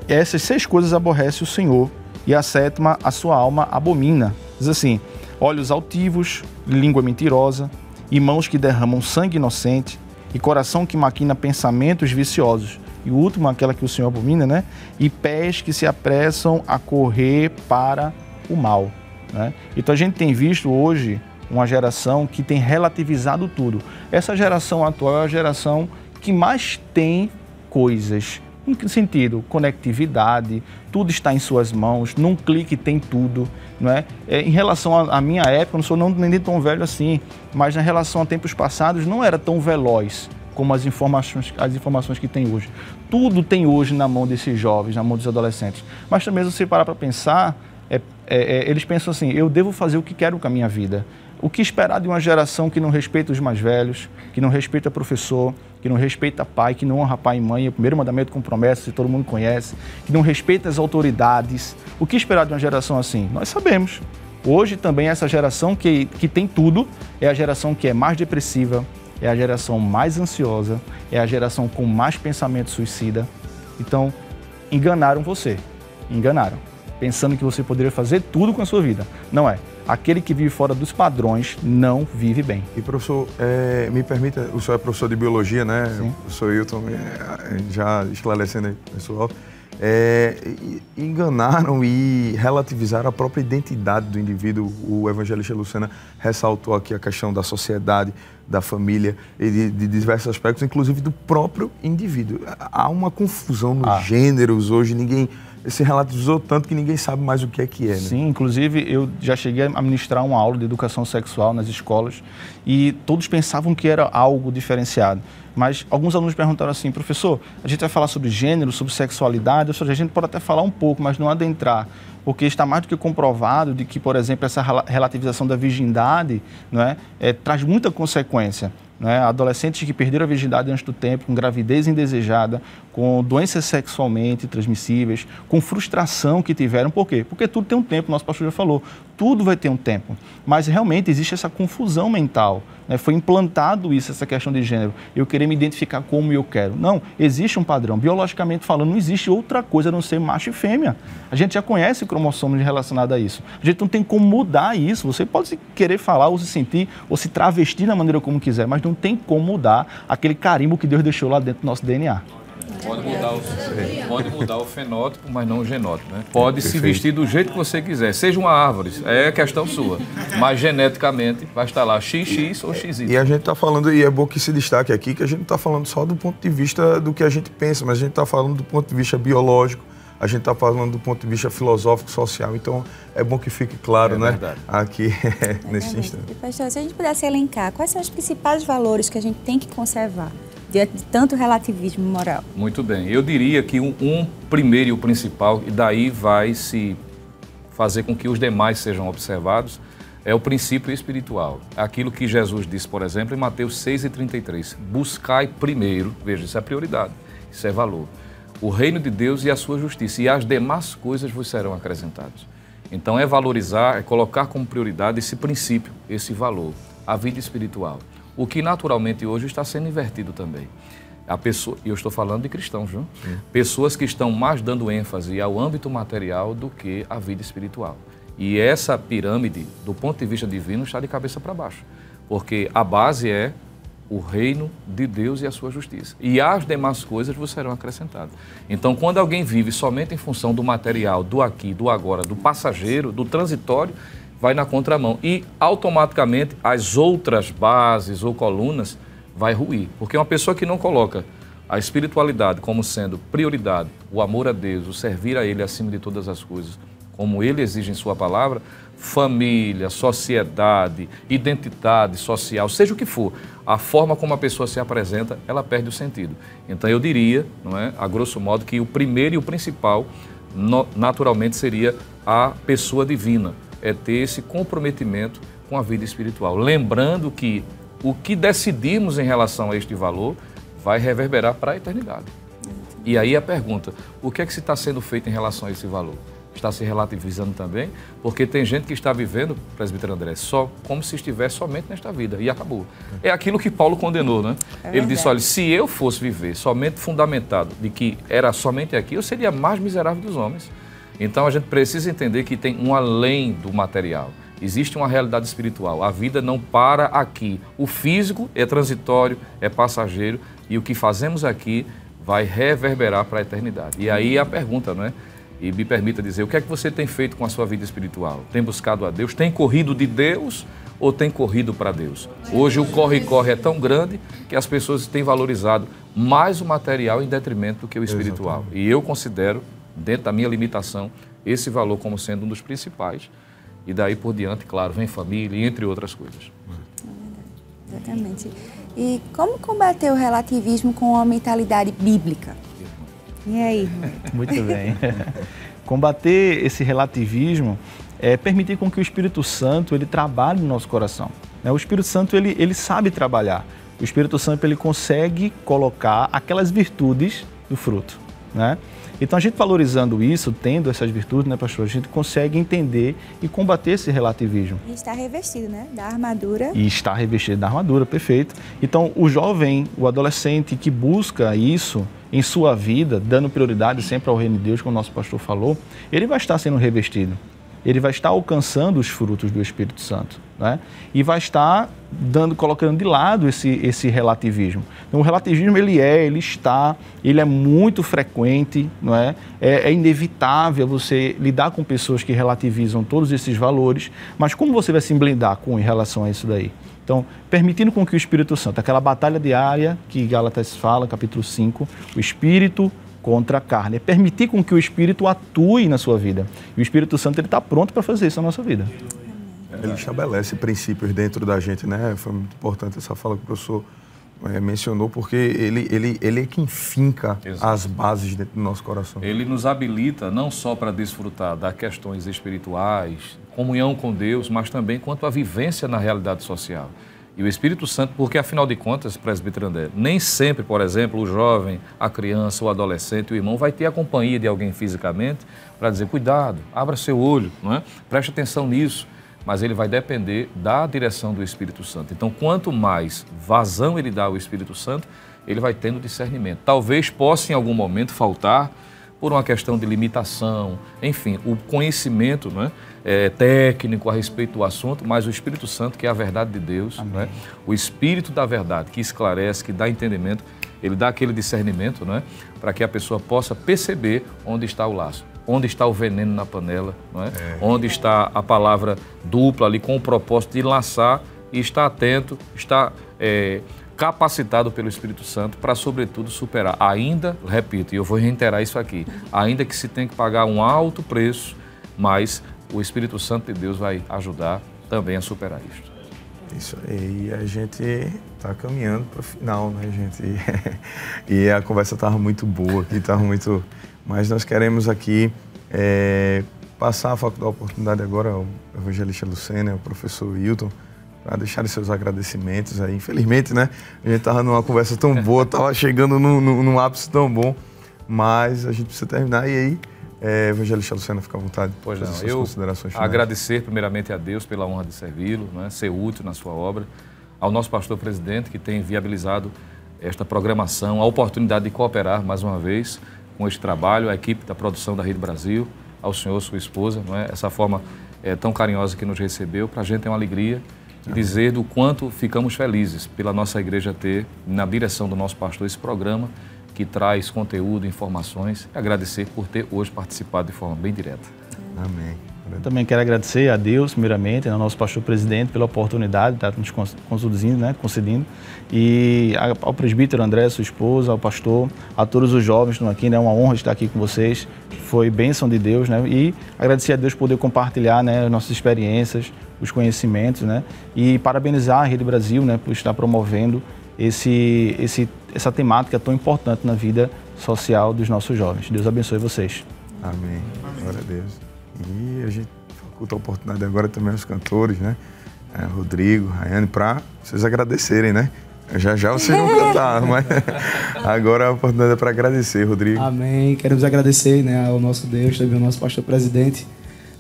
essas 6 coisas aborrece o Senhor, e a 7ª a sua alma abomina. Diz assim, olhos altivos, língua mentirosa, e mãos que derramam sangue inocente, e coração que maquina pensamentos viciosos. E o último, aquela que o Senhor abomina, né? E pés que se apressam a correr para o mal, né? Então a gente tem visto hoje uma geração que tem relativizado tudo. Essa geração atual é a geração que mais tem coisas. Em que sentido? Conectividade, tudo está em suas mãos, num clique tem tudo, não é? Em relação à minha época, não sou nem tão velho assim, mas na relação a tempos passados não era tão veloz como as informações que tem hoje. Tudo tem hoje na mão desses jovens, na mão dos adolescentes. Mas também, se você parar para pensar, eles pensam assim, eu devo fazer o que quero com a minha vida. O que esperar de uma geração que não respeita os mais velhos, que não respeita professor, que não respeita pai, que não honra pai e mãe, é o primeiro mandamento com promessa, que todo mundo conhece, que não respeita as autoridades. O que esperar de uma geração assim? Nós sabemos. Hoje também essa geração que tem tudo é a geração que é mais depressiva, é a geração mais ansiosa, é a geração com mais pensamento suicida. Então, enganaram você, enganaram, pensando que você poderia fazer tudo com a sua vida. Não é. Aquele que vive fora dos padrões não vive bem. E professor, me permita, o senhor é professor de biologia, né? Sim. O professor Hilton, já esclarecendo aí, pessoal. Enganaram e relativizaram a própria identidade do indivíduo. O evangelista Lucena ressaltou aqui a questão da sociedade, da família e de diversos aspectos, inclusive do próprio indivíduo. Há uma confusão nos gêneros hoje, ninguém se relativizou tanto que ninguém sabe mais o que é, né? Sim, inclusive eu já cheguei a ministrar uma aula de educação sexual nas escolas e todos pensavam que era algo diferenciado. Mas alguns alunos perguntaram assim, professor, a gente vai falar sobre gênero, sobre sexualidade, ou seja, a gente pode até falar um pouco, mas não adentrar, porque está mais do que comprovado de que, por exemplo, essa relativização da virgindade, não é, traz muita consequência. Né? Adolescentes que perderam a virgindade antes do tempo, com gravidez indesejada, com doenças sexualmente transmissíveis, com frustração que tiveram. Por quê? Porque tudo tem um tempo, nosso pastor já falou, tudo vai ter um tempo. Mas realmente existe essa confusão mental, né? Foi implantado isso, essa questão de gênero, eu querer me identificar como eu quero. Não, existe um padrão, biologicamente falando, não existe outra coisa a não ser macho e fêmea. A gente já conhece cromossomos relacionados a isso. A gente não tem como mudar isso. Você pode querer falar ou se sentir ou se travestir da maneira como quiser, mas não tem como mudar aquele carimbo que Deus deixou lá dentro do nosso DNA. Pode mudar o fenótipo, mas não o genótipo, né? Pode se vestir do jeito que você quiser, seja uma árvore, é questão sua, mas geneticamente vai estar lá XX ou XY. E a gente está falando, e é bom que se destaque aqui, que a gente não está falando só do ponto de vista do que a gente pensa, mas a gente está falando do ponto de vista biológico, a gente está falando do ponto de vista filosófico, social, então é bom que fique claro, né? Aqui nesse instante. E, pastor, se a gente pudesse elencar, quais são os principais valores que a gente tem que conservar diante de tanto relativismo moral? Muito bem. Eu diria que um primeiro e o principal, e daí vai se fazer com que os demais sejam observados, é o princípio espiritual. Aquilo que Jesus disse, por exemplo, em Mateus 6,33. Buscai primeiro, veja, isso é prioridade, isso é valor, o reino de Deus e a sua justiça, e as demais coisas vos serão acrescentadas. Então é valorizar, é colocar como prioridade esse princípio, esse valor, a vida espiritual. O que naturalmente hoje está sendo invertido também. A pessoa, e eu estou falando de cristãos, viu? Pessoas que estão mais dando ênfase ao âmbito material do que à vida espiritual. E essa pirâmide, do ponto de vista divino, está de cabeça para baixo. Porque a base é o reino de Deus e a sua justiça. E as demais coisas vos serão acrescentadas. Então, quando alguém vive somente em função do material, do aqui, do agora, do passageiro, do transitório, vai na contramão. E, automaticamente, as outras bases ou colunas vai ruir. Porque uma pessoa que não coloca a espiritualidade como sendo prioridade, o amor a Deus, o servir a Ele acima de todas as coisas, como Ele exige em sua palavra, família, sociedade, identidade social, seja o que for, a forma como a pessoa se apresenta, ela perde o sentido. Então eu diria, não é, a grosso modo, que o primeiro e o principal, naturalmente, seria a pessoa divina, é ter esse comprometimento com a vida espiritual. Lembrando que o que decidimos em relação a este valor vai reverberar para a eternidade. E aí a pergunta, o que é que se está sendo feito em relação a esse valor? Está se relativizando também, porque tem gente que está vivendo, presbítero André, só como se estivesse somente nesta vida, e acabou. É aquilo que Paulo condenou, né? Ele disse, olha, se eu fosse viver somente fundamentado de que era somente aqui, eu seria mais miserável dos homens. Então a gente precisa entender que tem um além do material. Existe uma realidade espiritual. A vida não para aqui. O físico é transitório, é passageiro, e o que fazemos aqui vai reverberar para a eternidade. E aí a pergunta, não é? E me permita dizer, o que é que você tem feito com a sua vida espiritual? Tem buscado a Deus? Tem corrido de Deus ou tem corrido para Deus? Hoje o corre-corre é tão grande que as pessoas têm valorizado mais o material em detrimento do que o espiritual. Exatamente. E eu considero, dentro da minha limitação, esse valor como sendo um dos principais. E daí por diante, claro, vem família e entre outras coisas. Exatamente. E como combater o relativismo com a mentalidade bíblica? E aí? Muito bem. Combater esse relativismo é permitir com que o Espírito Santo ele trabalhe no nosso coração. O Espírito Santo ele sabe trabalhar. O Espírito Santo ele consegue colocar aquelas virtudes do fruto, né? Então, a gente valorizando isso, tendo essas virtudes, né, pastor, a gente consegue entender e combater esse relativismo. E está revestido, né, da armadura. E está revestido da armadura, perfeito. Então, o jovem, o adolescente que busca isso em sua vida, dando prioridade sempre ao reino de Deus, como o nosso pastor falou, ele vai estar sendo revestido. Ele vai estar alcançando os frutos do Espírito Santo, né? E vai estar colocando de lado esse relativismo. Então, o relativismo ele é muito frequente, não é? É inevitável você lidar com pessoas que relativizam todos esses valores, mas como você vai se blindar em relação a isso daí? Então, permitindo com que o Espírito Santo, aquela batalha diária que Gálatas fala, capítulo 5, o Espírito contra a carne, é permitir com que o Espírito atue na sua vida. E o Espírito Santo ele está pronto para fazer isso na nossa vida. Ele estabelece princípios dentro da gente, né? Foi muito importante essa fala que o professor mencionou, porque ele é quem finca as bases dentro do nosso coração. Ele nos habilita não só para desfrutar das questões espirituais, comunhão com Deus, mas também quanto à vivência na realidade social. E o Espírito Santo, porque afinal de contas, presbítero André, nem sempre, por exemplo, o jovem, a criança, o adolescente, o irmão vai ter a companhia de alguém fisicamente para dizer, cuidado, abra seu olho, não é? Preste atenção nisso. Mas ele vai depender da direção do Espírito Santo. Então, quanto mais vazão ele dá ao Espírito Santo, ele vai tendo discernimento. Talvez possa, em algum momento, faltar por uma questão de limitação, enfim, o conhecimento, não é, técnico a respeito do assunto, mas o Espírito Santo, que é a verdade de Deus, não é? O Espírito da verdade, que esclarece, que dá entendimento, ele dá aquele discernimento, não é? Para que a pessoa possa perceber onde está o laço. Onde está o veneno na panela, não é? Onde está a palavra dupla ali com o propósito de laçar e estar atento, estar capacitado pelo Espírito Santo para, sobretudo, superar. Ainda, repito, e eu vou reiterar isso aqui, ainda que se tenha que pagar um alto preço, mas o Espírito Santo de Deus vai ajudar também a superar isto. Isso aí, e a gente está caminhando para o final, né, gente? E a conversa estava muito boa aqui, estava muito... Mas nós queremos aqui passar a oportunidade agora ao evangelista Lucena, ao professor Wilton, para deixar seus agradecimentos aí. Infelizmente, né, a gente estava numa conversa tão boa, estava chegando num ápice tão bom, mas a gente precisa terminar. E aí, evangelista Lucena, fica à vontade. Pois não, suas considerações finais. Agradecer primeiramente a Deus pela honra de servi-lo, né, ser útil na sua obra, ao nosso pastor presidente que tem viabilizado esta programação, a oportunidade de cooperar mais uma vez com este trabalho, a equipe da produção da Rede Brasil, ao senhor, sua esposa, não é? Essa forma tão carinhosa que nos recebeu, para a gente é uma alegria e dizer do quanto ficamos felizes pela nossa igreja ter, na direção do nosso pastor, esse programa que traz conteúdo, informações, e agradecer por ter hoje participado de forma bem direta. Amém. Eu também quero agradecer a Deus, primeiramente, ao nosso pastor presidente, pela oportunidade de estar nos conduzindo, né, concedendo, e ao presbítero André, sua esposa, ao pastor, a todos os jovens que estão aqui, né, é uma honra estar aqui com vocês, foi bênção de Deus, né, e agradecer a Deus por poder compartilhar, né, as nossas experiências, os conhecimentos, né, e parabenizar a Rede Brasil, né, por estar promovendo essa temática tão importante na vida social dos nossos jovens. Deus abençoe vocês. Amém. Glória a Deus. E a gente faculta a oportunidade agora também aos cantores, né? Rodrigo, Rayane, para vocês agradecerem, né? Já vocês vão cantar, mas agora a oportunidade é para agradecer, Rodrigo. Amém. Queremos agradecer, né, ao nosso Deus, também ao nosso pastor presidente,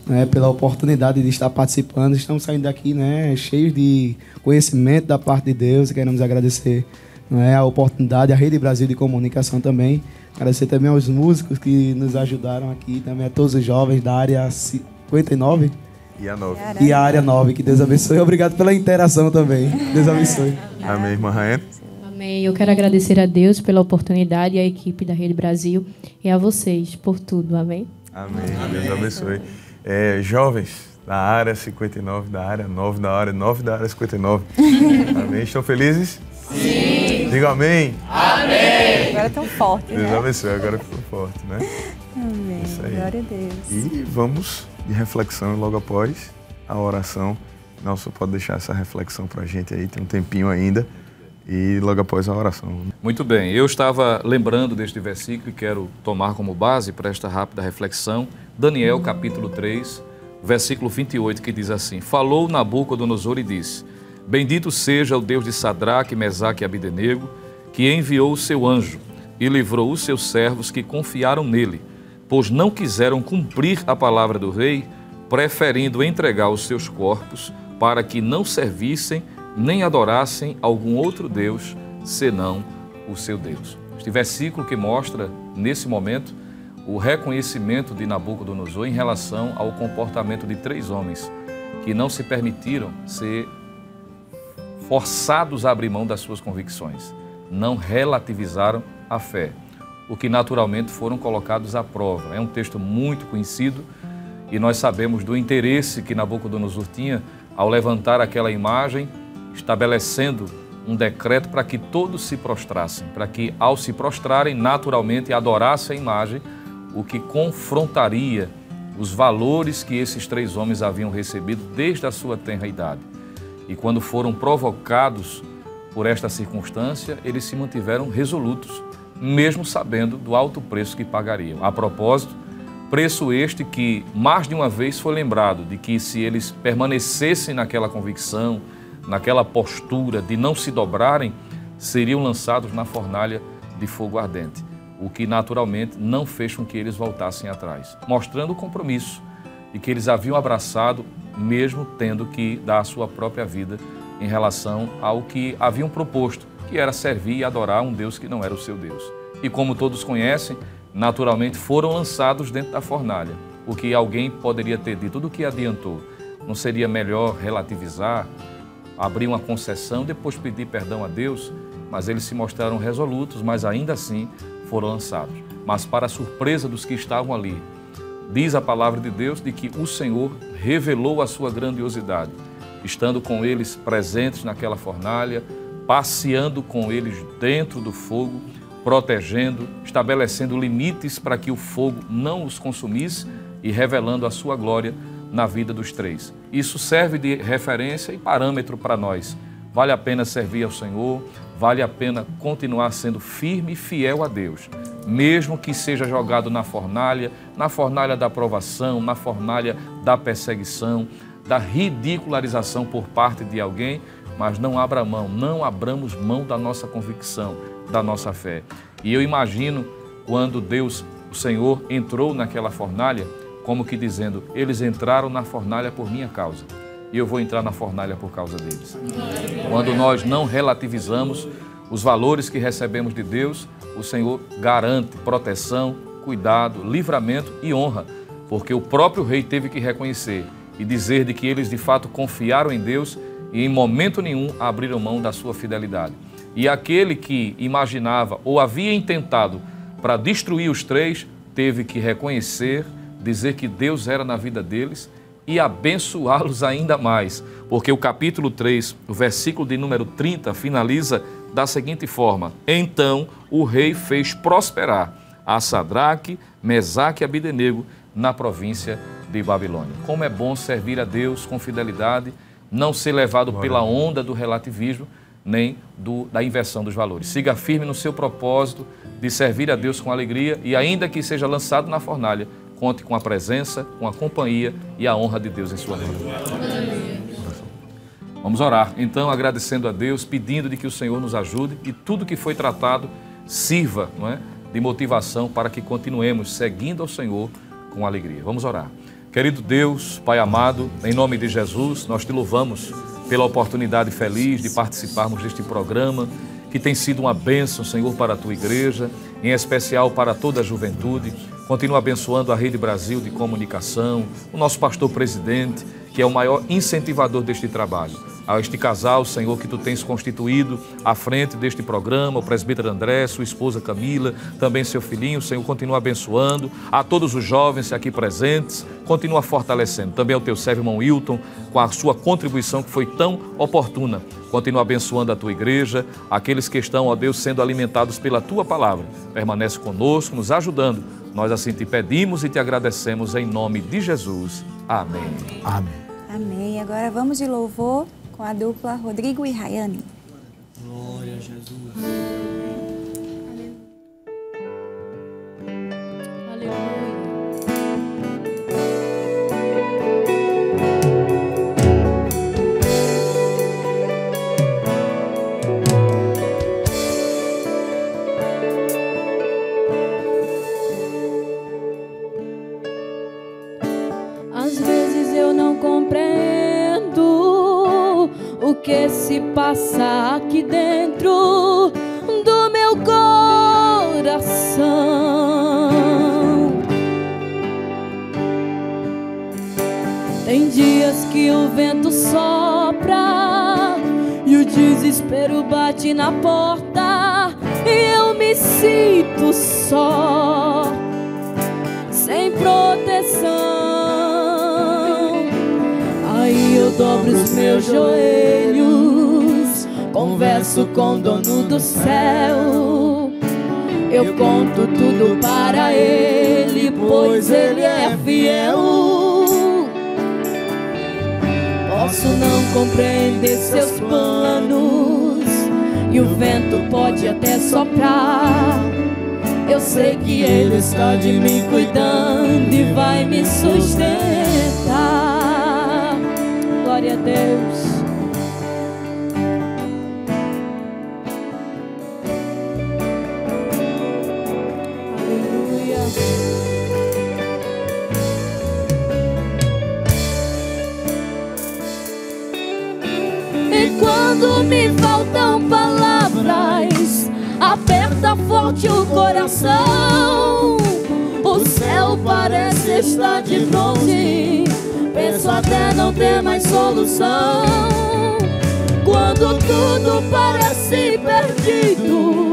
né, pela oportunidade de estar participando. Estamos saindo daqui, né, cheios de conhecimento da parte de Deus, e queremos agradecer, né, a oportunidade, a Rede Brasil de Comunicação também. Agradecer também aos músicos que nos ajudaram aqui, também a todos os jovens da área 59 e a 9. E a área 9, que Deus abençoe. Obrigado pela interação também. Deus abençoe. Amém, irmã Rayane. Amém. Eu quero agradecer a Deus pela oportunidade e à equipe da Rede Brasil e a vocês por tudo. Amém. Amém. Deus abençoe. Jovens da área 59, da área 9, da área 9, da área 59. Amém. Estão felizes? Sim. Diga amém. Amém. Agora tão forte, Deus né? abençoe, agora ficou forte, né? Amém. Isso aí. Glória a Deus. E vamos de reflexão logo após a oração. Nelson pode deixar essa reflexão para a gente aí, tem um tempinho ainda. E logo após a oração. Muito bem, eu estava lembrando deste versículo e quero tomar como base para esta rápida reflexão Daniel capítulo 3, versículo 28, que diz assim: Falou Nabucodonosor e disse: Bendito seja o Deus de Sadraque, Mesaque e Abidenego, que enviou o seu anjo e livrou os seus servos que confiaram nele, pois não quiseram cumprir a palavra do rei, preferindo entregar os seus corpos para que não servissem nem adorassem algum outro Deus, senão o seu Deus. Este versículo que mostra, nesse momento, o reconhecimento de Nabucodonosor em relação ao comportamento de 3 homens que não se permitiram ser forçados a abrir mão das suas convicções, não relativizaram a fé, o que naturalmente foram colocados à prova. É um texto muito conhecido e nós sabemos do interesse que Nabucodonosor tinha ao levantar aquela imagem, estabelecendo um decreto para que todos se prostrassem, para que ao se prostrarem naturalmente adorassem a imagem, o que confrontaria os valores que esses 3 homens haviam recebido desde a sua tenra idade. E quando foram provocados por esta circunstância, eles se mantiveram resolutos, mesmo sabendo do alto preço que pagariam. A propósito, preço este que mais de uma vez foi lembrado de que se eles permanecessem naquela convicção, naquela postura de não se dobrarem, seriam lançados na fornalha de fogo ardente, o que naturalmente não fez com que eles voltassem atrás, mostrando o compromisso de que eles haviam abraçado, mesmo tendo que dar a sua própria vida em relação ao que haviam proposto, que era servir e adorar um Deus que não era o seu Deus. E como todos conhecem, naturalmente foram lançados dentro da fornalha, o que alguém poderia ter dito: do que adiantou? Não seria melhor relativizar, abrir uma concessão, depois pedir perdão a Deus? Mas eles se mostraram resolutos, mas ainda assim foram lançados. Mas para a surpresa dos que estavam ali, diz a palavra de Deus de que o Senhor revelou a sua grandiosidade, estando com eles presentes naquela fornalha, passeando com eles dentro do fogo, protegendo, estabelecendo limites para que o fogo não os consumisse e revelando a sua glória na vida dos três. Isso serve de referência e parâmetro para nós. Vale a pena servir ao Senhor, vale a pena continuar sendo firme e fiel a Deus, mesmo que seja jogado na fornalha da aprovação, na fornalha da perseguição, da ridicularização por parte de alguém, mas não abra mão, não abramos mão da nossa convicção, da nossa fé. E eu imagino quando Deus, o Senhor, entrou naquela fornalha, como que dizendo, eles entraram na fornalha por minha causa e eu vou entrar na fornalha por causa deles. Quando nós não relativizamos os valores que recebemos de Deus, o Senhor garante proteção, cuidado, livramento e honra, porque o próprio rei teve que reconhecer e dizer de que eles de fato confiaram em Deus e em momento nenhum abriram mão da sua fidelidade. E aquele que imaginava ou havia intentado para destruir os três, teve que reconhecer, dizer que Deus era na vida deles e abençoá-los ainda mais, porque o capítulo 3, o versículo de número 30, finaliza da seguinte forma: então o rei fez prosperar a Sadraque, Mesaque e Abdenego na província de Babilônia. Como é bom servir a Deus com fidelidade, não ser levado pela onda do relativismo, nem da inversão dos valores. Siga firme no seu propósito de servir a Deus com alegria e ainda que seja lançado na fornalha, conte com a presença, com a companhia e a honra de Deus em sua vida. Vamos orar, então, agradecendo a Deus, pedindo de que o Senhor nos ajude e tudo que foi tratado sirva, não é, de motivação para que continuemos seguindo ao Senhor com alegria. Vamos orar. Querido Deus, Pai amado, em nome de Jesus, nós te louvamos pela oportunidade feliz de participarmos deste programa, que tem sido uma bênção, Senhor, para a tua igreja, em especial para toda a juventude. Continua abençoando a Rede Brasil de Comunicação, o nosso pastor presidente, que é o maior incentivador deste trabalho. A este casal, Senhor, que tu tens constituído à frente deste programa, o presbítero André, sua esposa Camila, também seu filhinho, Senhor, continua abençoando. A todos os jovens aqui presentes, continua fortalecendo. Também ao teu servo, irmão Hilton, com a sua contribuição que foi tão oportuna. Continua abençoando a tua igreja, aqueles que estão, ó Deus, sendo alimentados pela tua palavra. Permanece conosco, nos ajudando. Nós assim te pedimos e te agradecemos em nome de Jesus. Amém. Amém. Amém. Agora vamos de louvor com a dupla Rodrigo e Rayane. Glória a Jesus. Às vezes eu não compreendo o que se passa aqui dentro do meu coração. Tem dias que o vento sopra e o desespero bate na porta e eu me sinto só, sem proteção. Aí eu dobro os meus joelhos, converso com o dono do céu. Eu conto tudo para ele, pois ele é fiel. Posso não compreender seus planos e o vento pode até soprar. Eu sei que ele está de mim cuidando e vai me sustentar. Glória a Deus. Aleluia. E quando me faltam palavras, aperta forte o coração. O céu parece estar de bronze, penso até não ter mais solução. Quando tudo parece perdido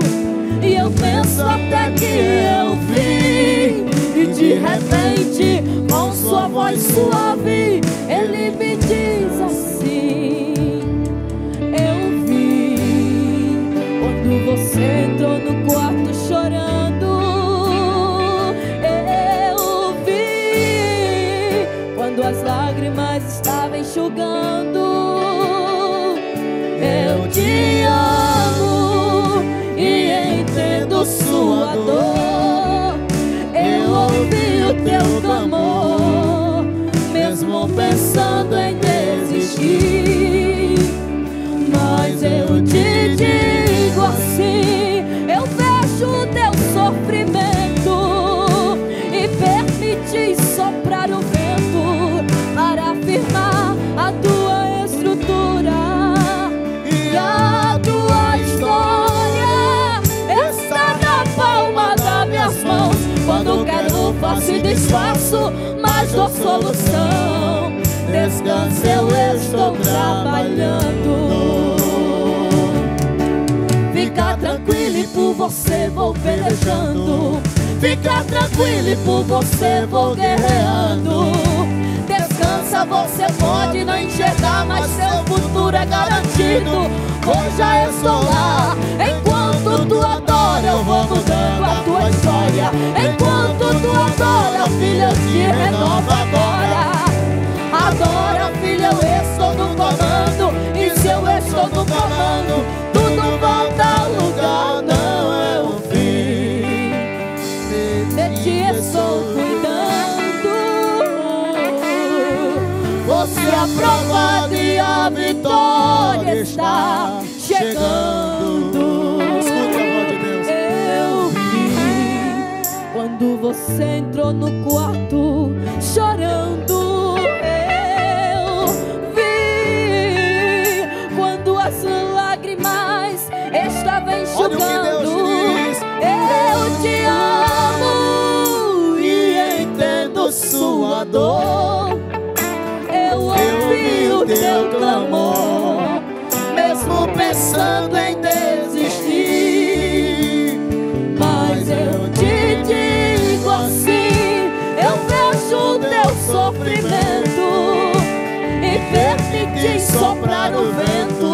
e eu penso até que eu vi, e de repente com sua voz suave ele me diz assim: eu vi. Quando você entrou no quarto chorando, eu vi. Quando as lágrimas estavam enxugando, eu te amo e entendo sua dor. Eu ouvi o teu clamor, mesmo pensando em desistir. Mas eu te digo assim, eu vejo o teu sofrimento e permiti soprar o vento para afirmar a tua estrutura. E a tua história está na palma das minhas mãos. Quando quero faço e desfaço, mas dou solução. Descanse, eu estou trabalhando. Fica tranquilo e por você vou pelejando. Fica tranquilo e por você vou guerreando. Descansa, você pode não enxergar, mas seu futuro é garantido. Hoje já estou lá. Enquanto tu adora, eu vou mudando a tua história. Enquanto tu adora, filha, eu te renovo agora. Adora, filha, eu estou no comando. E se eu estou no comando, tudo volta ao lugar. Não é o fim, de ti estou cuidando. Você é aprovado e a vitória está chegando. Escute a voz de Deus. Eu vi quando você entrou no quarto chorando. Estava enxugando. Eu te amo e entendo sua dor. Eu ouvi o teu clamor, mesmo pensando em desistir. Mas eu te digo assim, eu vejo o teu sofrimento e permiti soprar o vento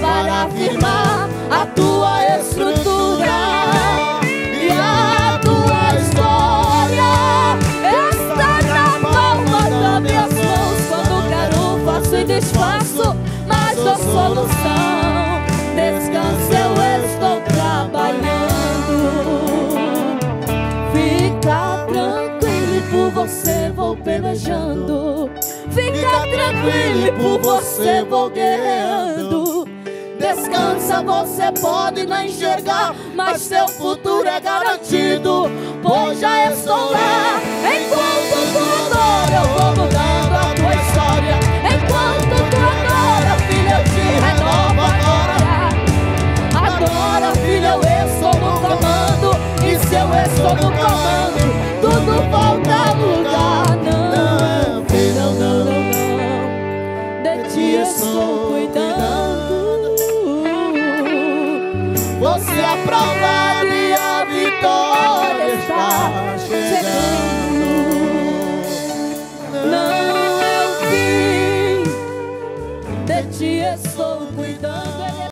para afirmar a tua estrutura. E a tua história está na palma das minhas mãos. Quando quero faço e desfaço, mas dou solução. Descanse, eu estou trabalhando. Fica tranquilo e por você vou pelejando. Fica tranquilo e por você vou guerreando. Descansa, você pode não enxergar, mas seu futuro é garantido. Pois já estou lá. Enquanto tu adora, eu vou mudando a tua história. Enquanto tu adora, filha, eu te renovo agora. Adora, filha, eu estou no comando. E se eu estou no comando, tudo volta ao lugar. Não, filha, não, de ti estou cuidando. Você é aprovado e a vitória está chegando. Não é o fim, de ti estou